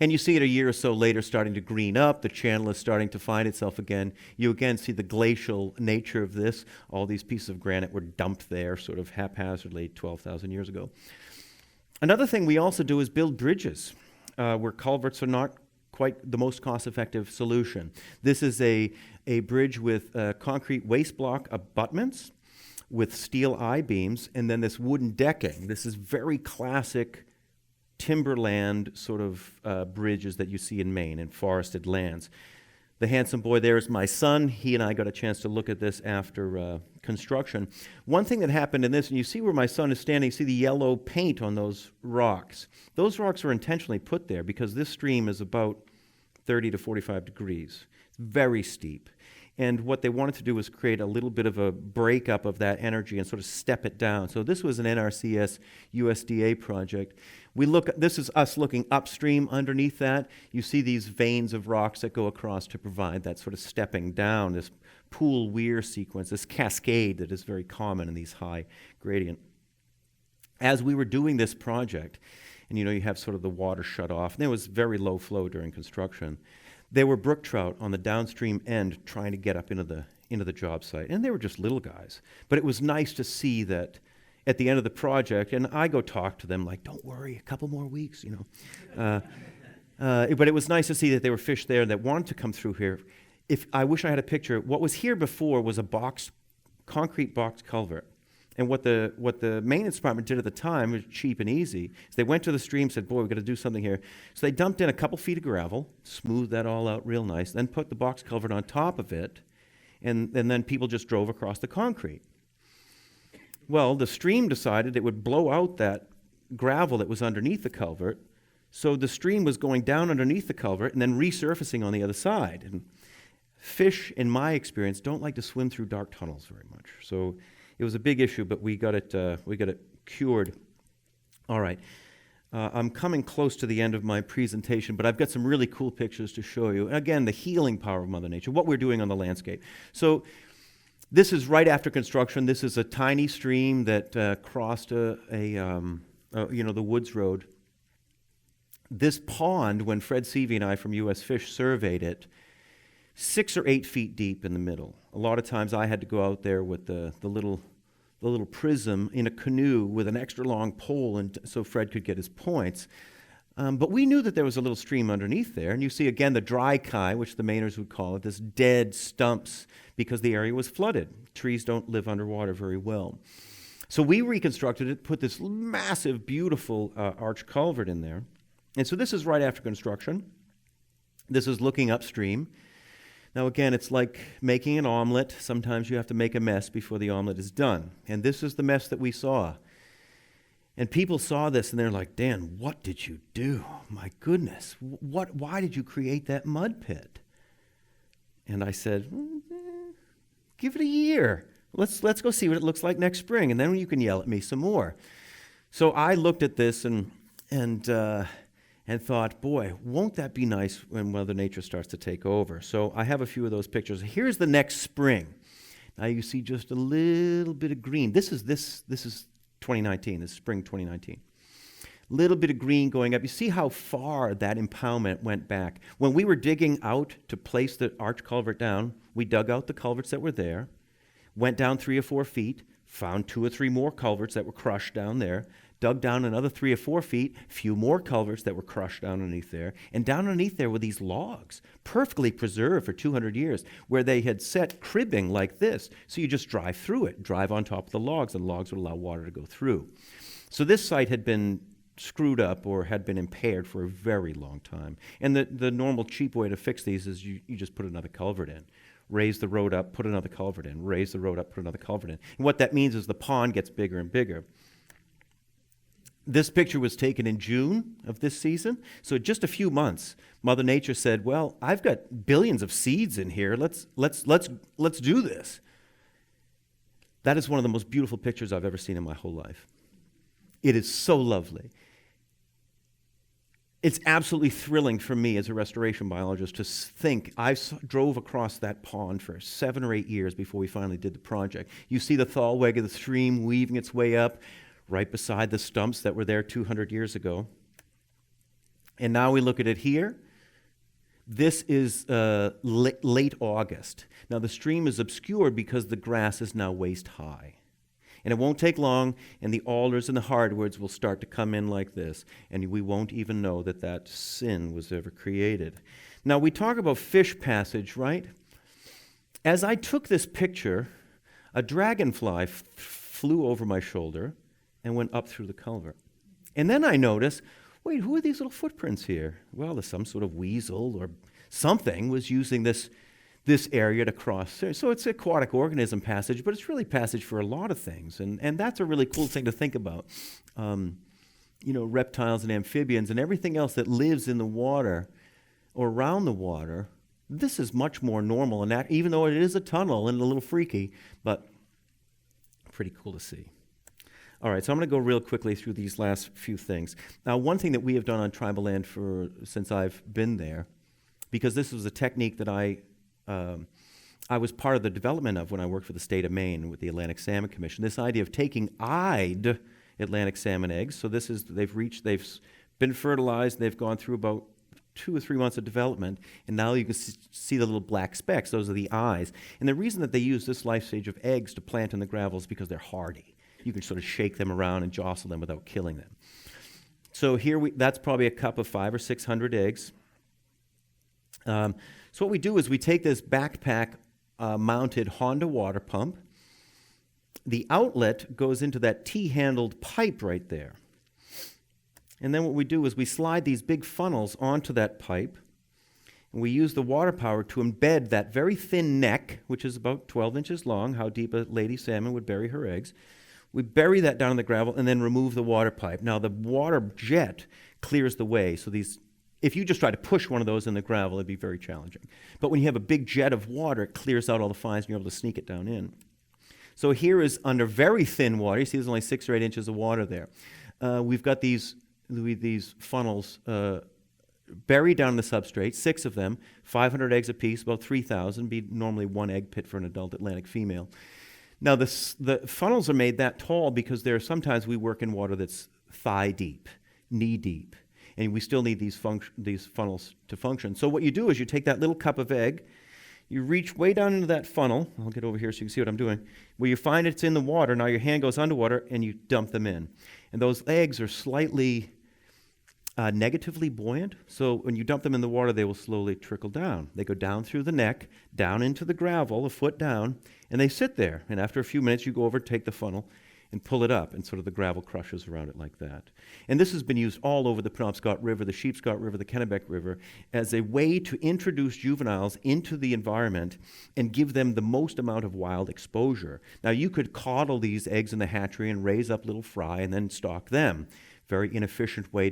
And you see it a year or so later starting to green up. The channel is starting to find itself again. You again see the glacial nature of this. All these pieces of granite were dumped there sort of haphazardly 12,000 years ago. Another thing we also do is build bridges where culverts are not quite the most cost-effective solution. This is a bridge with concrete waste block abutments with steel I-beams and then this wooden decking. This is very classic timberland sort of bridges that you see in Maine, in forested lands. The handsome boy there is my son. He and I got a chance to look at this after construction. One thing that happened in this, and you see where my son is standing, you see the yellow paint on those rocks. Those rocks were intentionally put there because this stream is about 30 to 45 degrees. It's very steep. And what they wanted to do was create a little bit of a breakup of that energy and sort of step it down. So this was an NRCS USDA project. This is us looking upstream underneath that. You see these veins of rocks that go across to provide that sort of stepping down, this pool weir sequence, this cascade that is very common in these high gradient. As we were doing this project, and you have sort of the water shut off, and there was very low flow during construction. There were brook trout on the downstream end trying to get up into the job site, and they were just little guys. But it was nice to see that at the end of the project, and I go talk to them like, don't worry, a couple more weeks, But it was nice to see that there were fish there that wanted to come through here. I wish I had a picture. What was here before was a concrete box culvert. And what the maintenance department did at the time was cheap and easy. So they went to the stream, said, boy, we've got to do something here. So they dumped in a couple feet of gravel, smoothed that all out real nice, then put the box culvert on top of it, and then people just drove across the concrete. Well, the stream decided it would blow out that gravel that was underneath the culvert, so the stream was going down underneath the culvert and then resurfacing on the other side. And fish, in my experience, don't like to swim through dark tunnels very much. So it was a big issue, but we got it cured. All right. I'm coming close to the end of my presentation, but I've got some really cool pictures to show you. And again, the healing power of Mother Nature, what we're doing on the landscape. So this is right after construction. This is a tiny stream that crossed the Woods Road. This pond, when Fred Seavey and I from U.S. Fish surveyed it, 6 or 8 feet deep in the middle. A lot of times I had to go out there with the little prism in a canoe with an extra long pole, and so Fred could get his points. But we knew that there was a little stream underneath there, and you see again the dry kai, which the Mainers would call it, this dead stumps because the area was flooded. Trees don't live underwater very well. So we reconstructed it, put this massive, beautiful arch culvert in there. And so this is right after construction. This is looking upstream. Now again, it's like making an omelet. Sometimes you have to make a mess before the omelet is done. And this is the mess that we saw. And people saw this and they're like, Dan, what did you do? My goodness, why did you create that mud pit? And I said, give it a year. Let's go see what it looks like next spring, and then you can yell at me some more. So I looked at this and and thought, boy, won't that be nice when Mother Nature starts to take over? So I have a few of those pictures. Here's the next spring. Now you see just a little bit of green. This is 2019, this is spring 2019. Little bit of green going up. You see how far that impoundment went back. When we were digging out to place the arch culvert down, we dug out the culverts that were there, went down 3 or 4 feet, found 2 or 3 more culverts that were crushed down there, dug down another 3 or 4 feet, few more culverts that were crushed down underneath there, and down underneath there were these logs, perfectly preserved for 200 years, where they had set cribbing like this, so you just drive through it, drive on top of the logs, and logs would allow water to go through. So this site had been screwed up or had been impaired for a very long time. And the normal cheap way to fix these is you just put another culvert in. Raise the road up, put another culvert in. Raise the road up, put another culvert in. And what that means is the pond gets bigger and bigger. This picture was taken in June of this season. So just a few months, Mother Nature said, well, I've got billions of seeds in here. Let's do this. That is one of the most beautiful pictures I've ever seen in my whole life. It is so lovely. It's absolutely thrilling for me as a restoration biologist to think I drove across that pond for 7 or 8 years before we finally did the project. You see the thalweg of the stream weaving its way up right beside the stumps that were there 200 years ago. And now we look at it here. This is late August. Now the stream is obscured because the grass is now waist high. And it won't take long, and the alders and the hardwoods will start to come in like this, and we won't even know that that sin was ever created. Now, we talk about fish passage, right? As I took this picture, a dragonfly flew over my shoulder and went up through the culvert. And then I noticed, wait, who are these little footprints here? Well, there's some sort of weasel or something was using this area to cross. So it's aquatic organism passage, but it's really passage for a lot of things. And that's a really cool thing to think about. Reptiles and amphibians and everything else that lives in the water or around the water, this is much more normal. And that, even though it is a tunnel and a little freaky, but pretty cool to see. All right, so I'm going to go real quickly through these last few things. Now, one thing that we have done on tribal land since I've been there, because this was a technique that I was part of the development of when I worked for the state of Maine with the Atlantic Salmon Commission. This idea of taking eyed Atlantic salmon eggs. So they've been fertilized. They've gone through about 2 or 3 months of development, and now you can see the little black specks. Those are the eyes. And the reason that they use this life stage of eggs to plant in the gravel is because they're hardy. You can sort of shake them around and jostle them without killing them. So that's probably a cup of 500 or 600 eggs. So what we do is we take this backpack mounted Honda water pump. The outlet goes into that T-handled pipe right there. And then what we do is we slide these big funnels onto that pipe, and we use the water power to embed that very thin neck, which is about 12 inches long, how deep a lady salmon would bury her eggs. We bury that down in the gravel and then remove the water pipe. Now the water jet clears the way, so if you just try to push one of those in the gravel, it'd be very challenging. But when you have a big jet of water, it clears out all the fines and you're able to sneak it down in. So here is under very thin water. You see there's only 6 or 8 inches of water there. We've got these funnels buried down in the substrate, 6 of them, 500 eggs apiece, about 3,000, be normally 1 egg pit for an adult Atlantic female. Now the funnels are made that tall because sometimes we work in water that's thigh deep, knee deep. And we still need these funnels to function. So what you do is you take that little cup of egg, you reach way down into that funnel. I'll get over here so you can see what I'm doing. Where you find it's in the water, now your hand goes underwater and you dump them in. And those eggs are slightly negatively buoyant. So when you dump them in the water, they will slowly trickle down. They go down through the neck, down into the gravel, a foot down, and they sit there. And after a few minutes, you go over, take the funnel, and pull it up, and sort of the gravel crushes around it like that. And this has been used all over the Penobscot River, the Sheepscot River, the Kennebec River, as a way to introduce juveniles into the environment and give them the most amount of wild exposure. Now, you could coddle these eggs in the hatchery and raise up little fry and then stock them. Very inefficient way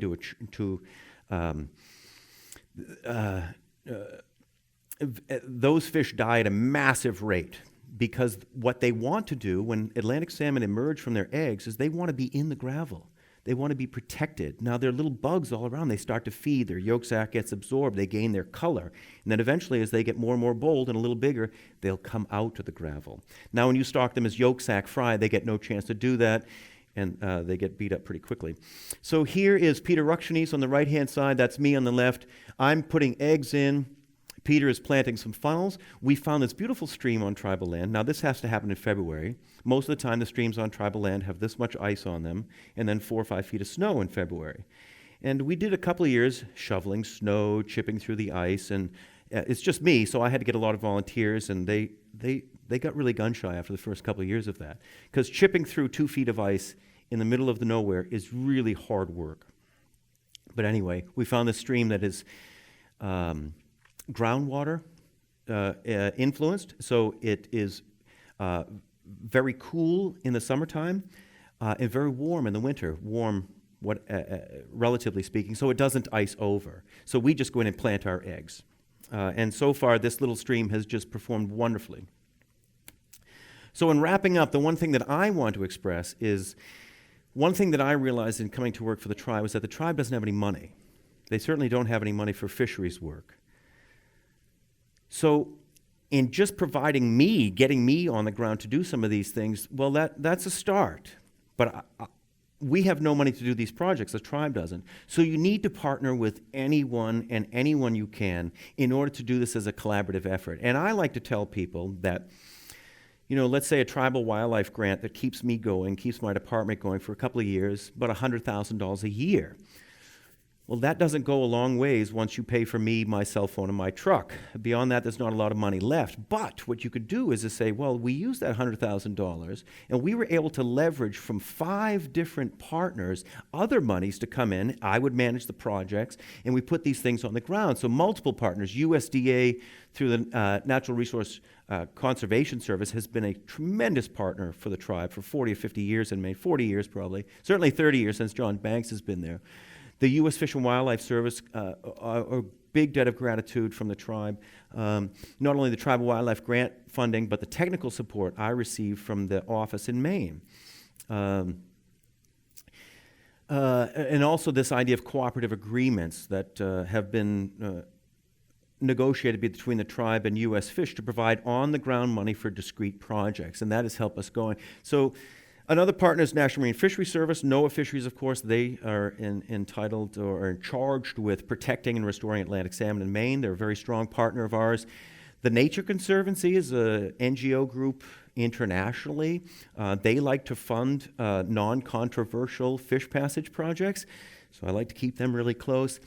those fish die at a massive rate. Because what they want to do when Atlantic salmon emerge from their eggs is they want to be in the gravel. They want to be protected. Now, there are little bugs all around. They start to feed. Their yolk sac gets absorbed. They gain their color. And then eventually, as they get more and more bold and a little bigger, they'll come out of the gravel. Now, when you stock them as yolk sac fry, they get no chance to do that, and they get beat up pretty quickly. So here is Peter Ruckshanis on the right-hand side. That's me on the left. I'm putting eggs in. Peter is planting some funnels. We found this beautiful stream on tribal land. Now, this has to happen in February. Most of the time, the streams on tribal land have this much ice on them, and then 4 or 5 feet of snow in February. And we did a couple of years shoveling snow, chipping through the ice, and it's just me, so I had to get a lot of volunteers, and they got really gun-shy after the first couple of years of that, because chipping through 2 feet of ice in the middle of the nowhere is really hard work. But anyway, we found this stream that is groundwater influenced, so it is very cool in the summertime and very warm in the winter, relatively speaking, so it doesn't ice over. So we just go in and plant our eggs. And so far, this little stream has just performed wonderfully. So in wrapping up, the one thing that I want to express is, one thing that I realized in coming to work for the tribe was that the tribe doesn't have any money. They certainly don't have any money for fisheries work. So in just providing me, getting me on the ground to do some of these things, well, that's a start. But we have no money to do these projects. The tribe doesn't. So you need to partner with anyone and anyone you can in order to do this as a collaborative effort. And I like to tell people that, let's say a tribal wildlife grant that keeps me going, keeps my department going for a couple of years, about $100,000 a year. Well, that doesn't go a long ways once you pay for me, my cell phone, and my truck. Beyond that, there's not a lot of money left. But what you could do is to say, well, we used that $100,000, and we were able to leverage from 5 different partners other monies to come in. I would manage the projects, and we put these things on the ground. So multiple partners, USDA through the Natural Resource Conservation Service has been a tremendous partner for the tribe for 40 or 50 years in Maine, 40 years probably, certainly 30 years since John Banks has been there. The U.S. Fish and Wildlife Service, a big debt of gratitude from the tribe. Not only the tribal wildlife grant funding, but the technical support I received from the office in Maine. And also this idea of cooperative agreements that have been negotiated between the tribe and U.S. Fish to provide on-the-ground money for discrete projects, and that has helped us going. So another partner is National Marine Fisheries Service. NOAA Fisheries, of course, they are entitled or are charged with protecting and restoring Atlantic salmon in Maine. They're a very strong partner of ours. The Nature Conservancy is an NGO group internationally. They like to fund non-controversial fish passage projects, so I like to keep them really close.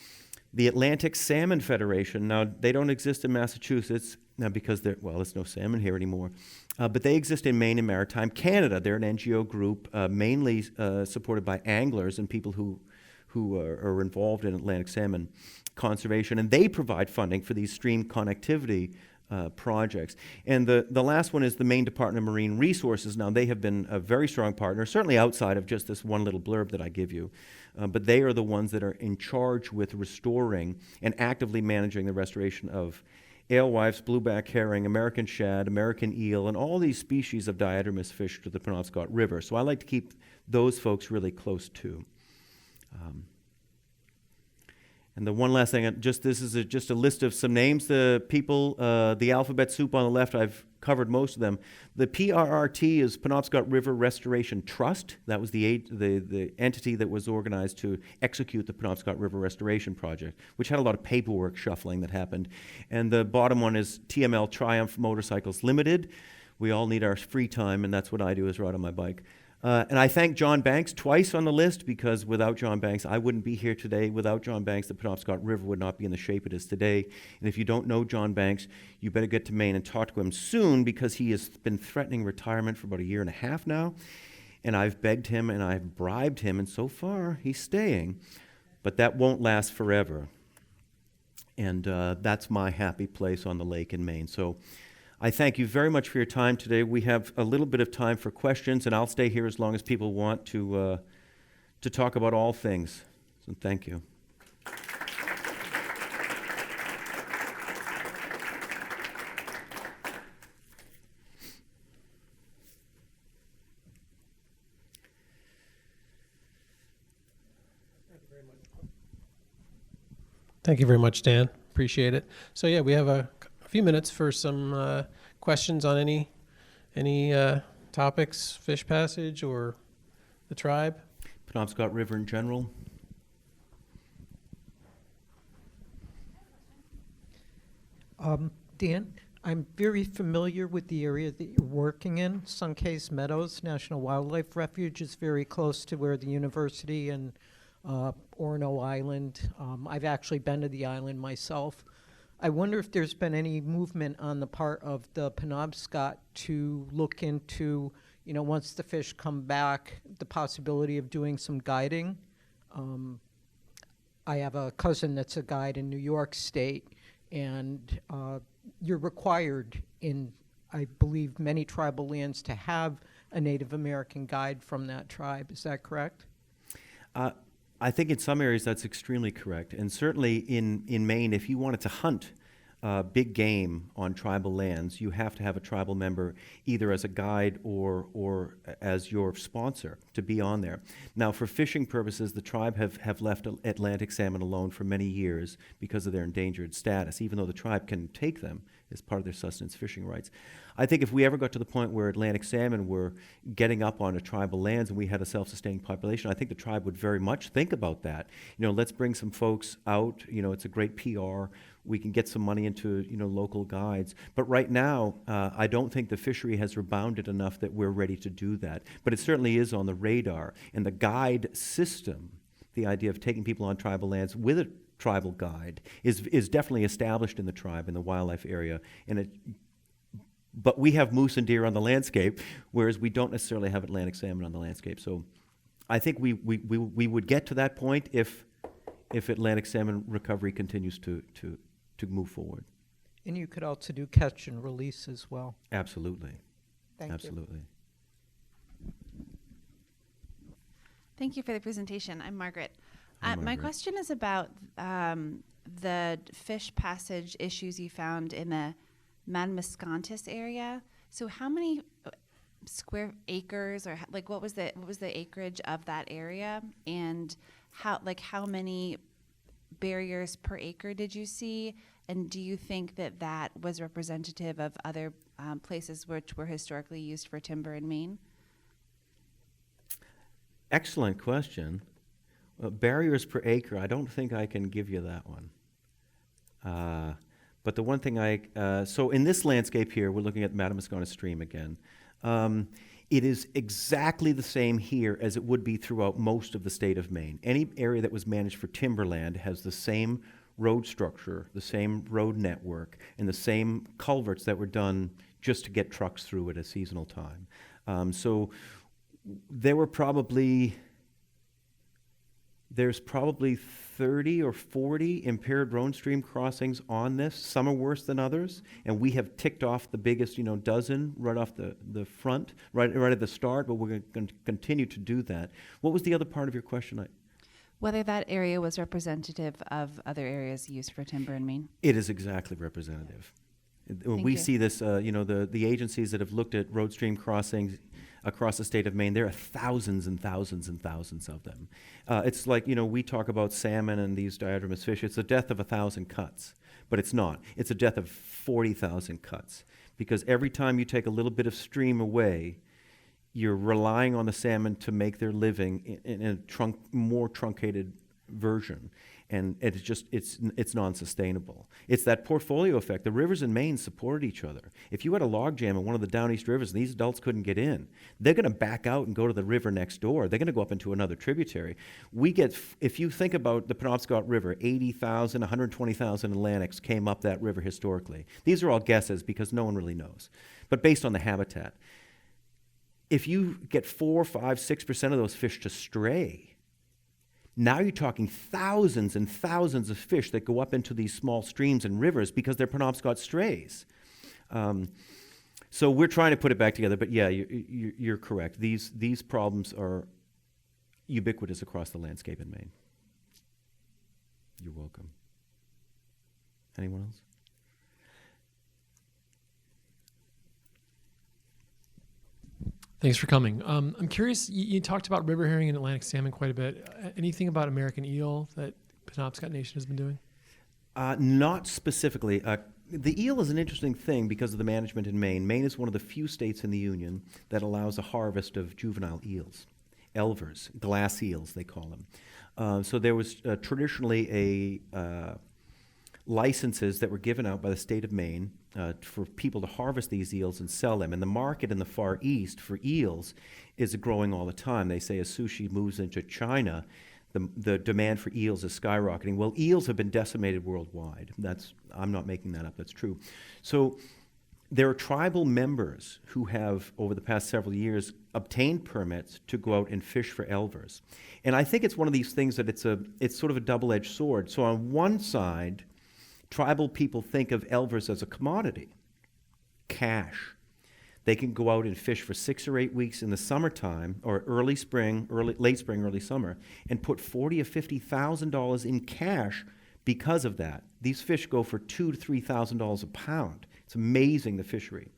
The Atlantic Salmon Federation, now they don't exist in Massachusetts now because there's no salmon here anymore. But they exist in Maine and Maritime Canada. They're an NGO group mainly supported by anglers and people who are involved in Atlantic salmon conservation, and they provide funding for these stream connectivity projects. And the last one is the Maine Department of Marine Resources. Now, they have been a very strong partner, certainly outside of just this one little blurb that I give you, but they are the ones that are in charge with restoring and actively managing the restoration of alewives, blueback herring, American shad, American eel, and all these species of diadermous fish to the Penobscot River. So I like to keep those folks really close too. And the one last thing, this is just a list of some names. The people, the alphabet soup on the left, I've covered most of them. The PRRT is Penobscot River Restoration Trust. That was the entity that was organized to execute the Penobscot River Restoration Project, which had a lot of paperwork shuffling that happened. And the bottom one is TML Triumph Motorcycles Limited. We all need our free time, and that's what I do, is ride on my bike. And I thank John Banks twice on the list, because without John Banks, I wouldn't be here today. Without John Banks, the Penobscot River would not be in the shape it is today. And if you don't know John Banks, you better get to Maine and talk to him soon, because he has been threatening retirement for about 1.5 years now. And I've begged him and I've bribed him, and so far he's staying. But that won't last forever. And that's my happy place on the lake in Maine. So I thank you very much for your time today. We have a little bit of time for questions, and I'll stay here as long as people want to talk about all things. So thank you. Thank you very much, Dan. Appreciate it. So yeah, we have a few minutes for some questions on any topics, fish passage or the tribe. Penobscot River in general. Dan, I'm very familiar with the area that you're working in. Suncaze Meadows National Wildlife Refuge is very close to where the university and Orono Island. I've actually been to the island myself. I wonder if there's been any movement on the part of the Penobscot to look into, once the fish come back, the possibility of doing some guiding. I have a cousin that's a guide in New York State, and you're required in, I believe, many tribal lands to have a Native American guide from that tribe. Is that correct? I think in some areas that's extremely correct. And certainly in Maine, if you wanted to hunt big game on tribal lands, you have to have a tribal member either as a guide or as your sponsor to be on there. Now, for fishing purposes, the tribe have left Atlantic salmon alone for many years because of their endangered status, even though the tribe can take them as part of their sustenance fishing rights. I think if we ever got to the point where Atlantic salmon were getting up onto tribal lands and we had a self-sustaining population, I think the tribe would very much think about that. Let's bring some folks out. It's a great PR. We can get some money into local guides. But right now, I don't think the fishery has rebounded enough that we're ready to do that. But it certainly is on the radar. And the guide system, the idea of taking people on tribal lands with a tribal guide, is definitely established in the tribe, in the wildlife area. But we have moose and deer on the landscape, whereas we don't necessarily have Atlantic salmon on the landscape. So I think we would get to that point if Atlantic salmon recovery continues to move forward. And you could also do catch and release as well. Absolutely. Thank you. Absolutely. Thank you for the presentation. I'm Margaret. Hi, My Margaret. question is about the fish passage issues you found in the Penobscot area. So how many square acres, or what was the acreage of that area, and how many barriers per acre did you see, and do you think that was representative of other places which were historically used for timber in Maine? Excellent question. Barriers per acre, I don't think I can give you that one. But the one thing so in this landscape here, we're looking at Penobscot Stream again. It is exactly the same here as it would be throughout most of the state of Maine. Any area that was managed for timberland has the same road structure, the same road network, and the same culverts that were done just to get trucks through at a seasonal time. So there's probably 30 or 40 impaired road stream crossings on this. Some are worse than others, and we have ticked off the biggest, dozen right off the front, right at the start, but we're going to continue to do that. What was the other part of your question? Whether that area was representative of other areas used for timber in Maine? It is exactly representative. When Thank we you. see this, the agencies that have looked at road stream crossings across the state of Maine, there are thousands and thousands and thousands of them. It's like, we talk about salmon and these diadromous fish. It's a death of 1,000 cuts, but it's not. It's a death of 40,000 cuts, because every time you take a little bit of stream away, you're relying on the salmon to make their living in a more truncated version. And it's non-sustainable. It's that portfolio effect. The rivers in Maine support each other. If you had a log jam in one of the down east rivers and these adults couldn't get in, they're going to back out and go to the river next door. They're going to go up into another tributary. If you think about the Penobscot River, 80,000, 120,000 Atlantics came up that river historically. These are all guesses because no one really knows. But based on the habitat, if you get 4, 5, 6% of those fish to stray, now you're talking thousands and thousands of fish that go up into these small streams and rivers because they're Penobscot strays. So we're trying to put it back together, but yeah, you're correct. These problems are ubiquitous across the landscape in Maine. You're welcome. Anyone else? Thanks for coming. I'm curious, you talked about river herring and Atlantic salmon quite a bit. Anything about American eel that Penobscot Nation has been doing? Not specifically. The eel is an interesting thing because of the management in Maine. Maine is one of the few states in the Union that allows a harvest of juvenile eels, elvers, glass eels, they call them. So there was traditionally licenses that were given out by the state of Maine for people to harvest these eels and sell them. And the market in the Far East for eels is growing all the time. They say as sushi moves into China, the demand for eels is skyrocketing. Well, eels have been decimated worldwide. I'm not making that up, that's true. So there are tribal members who have, over the past several years, obtained permits to go out and fish for elvers. And I think it's one of these things that it's sort of a double-edged sword. So on one side, tribal people think of elvers as a commodity, cash. They can go out and fish for 6 or 8 weeks in the summertime, or late spring, early summer, and put $40,000 or $50,000 in cash because of that. These fish go for $2,000 to $3,000 a pound. It's amazing, the fishery.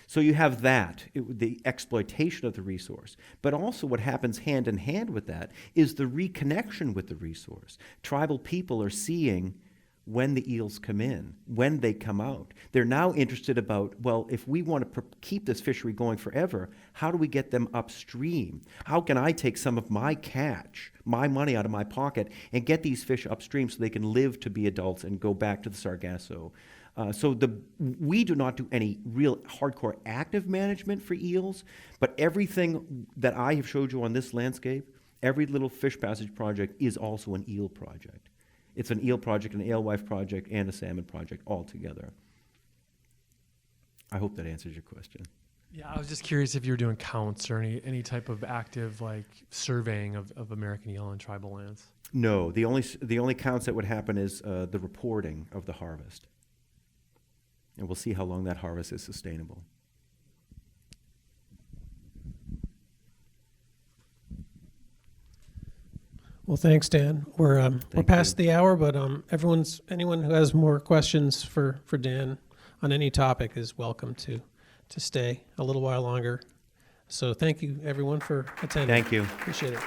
So you have that, the exploitation of the resource. But also what happens hand in hand with that is the reconnection with the resource. Tribal people are seeing when the eels come in, when they come out. They're now interested about, well, if we want to keep this fishery going forever, how do we get them upstream? How can I take some of my catch, my money out of my pocket, and get these fish upstream so they can live to be adults and go back to the Sargasso? We do not do any real hardcore active management for eels, but everything that I have showed you on this landscape, every little fish passage project is also an eel project. It's an eel project, an alewife project, and a salmon project all together. I hope that answers your question. Yeah, I was just curious if you were doing counts or any type of active like surveying of American eel on tribal lands. No, the only counts that would happen is the reporting of the harvest. And we'll see how long that harvest is sustainable. Well, thanks, Dan. We're Thank past you. the hour, but anyone who has more questions for Dan on any topic is welcome to stay a little while longer. So thank you, everyone, for attending. Thank you. Appreciate it.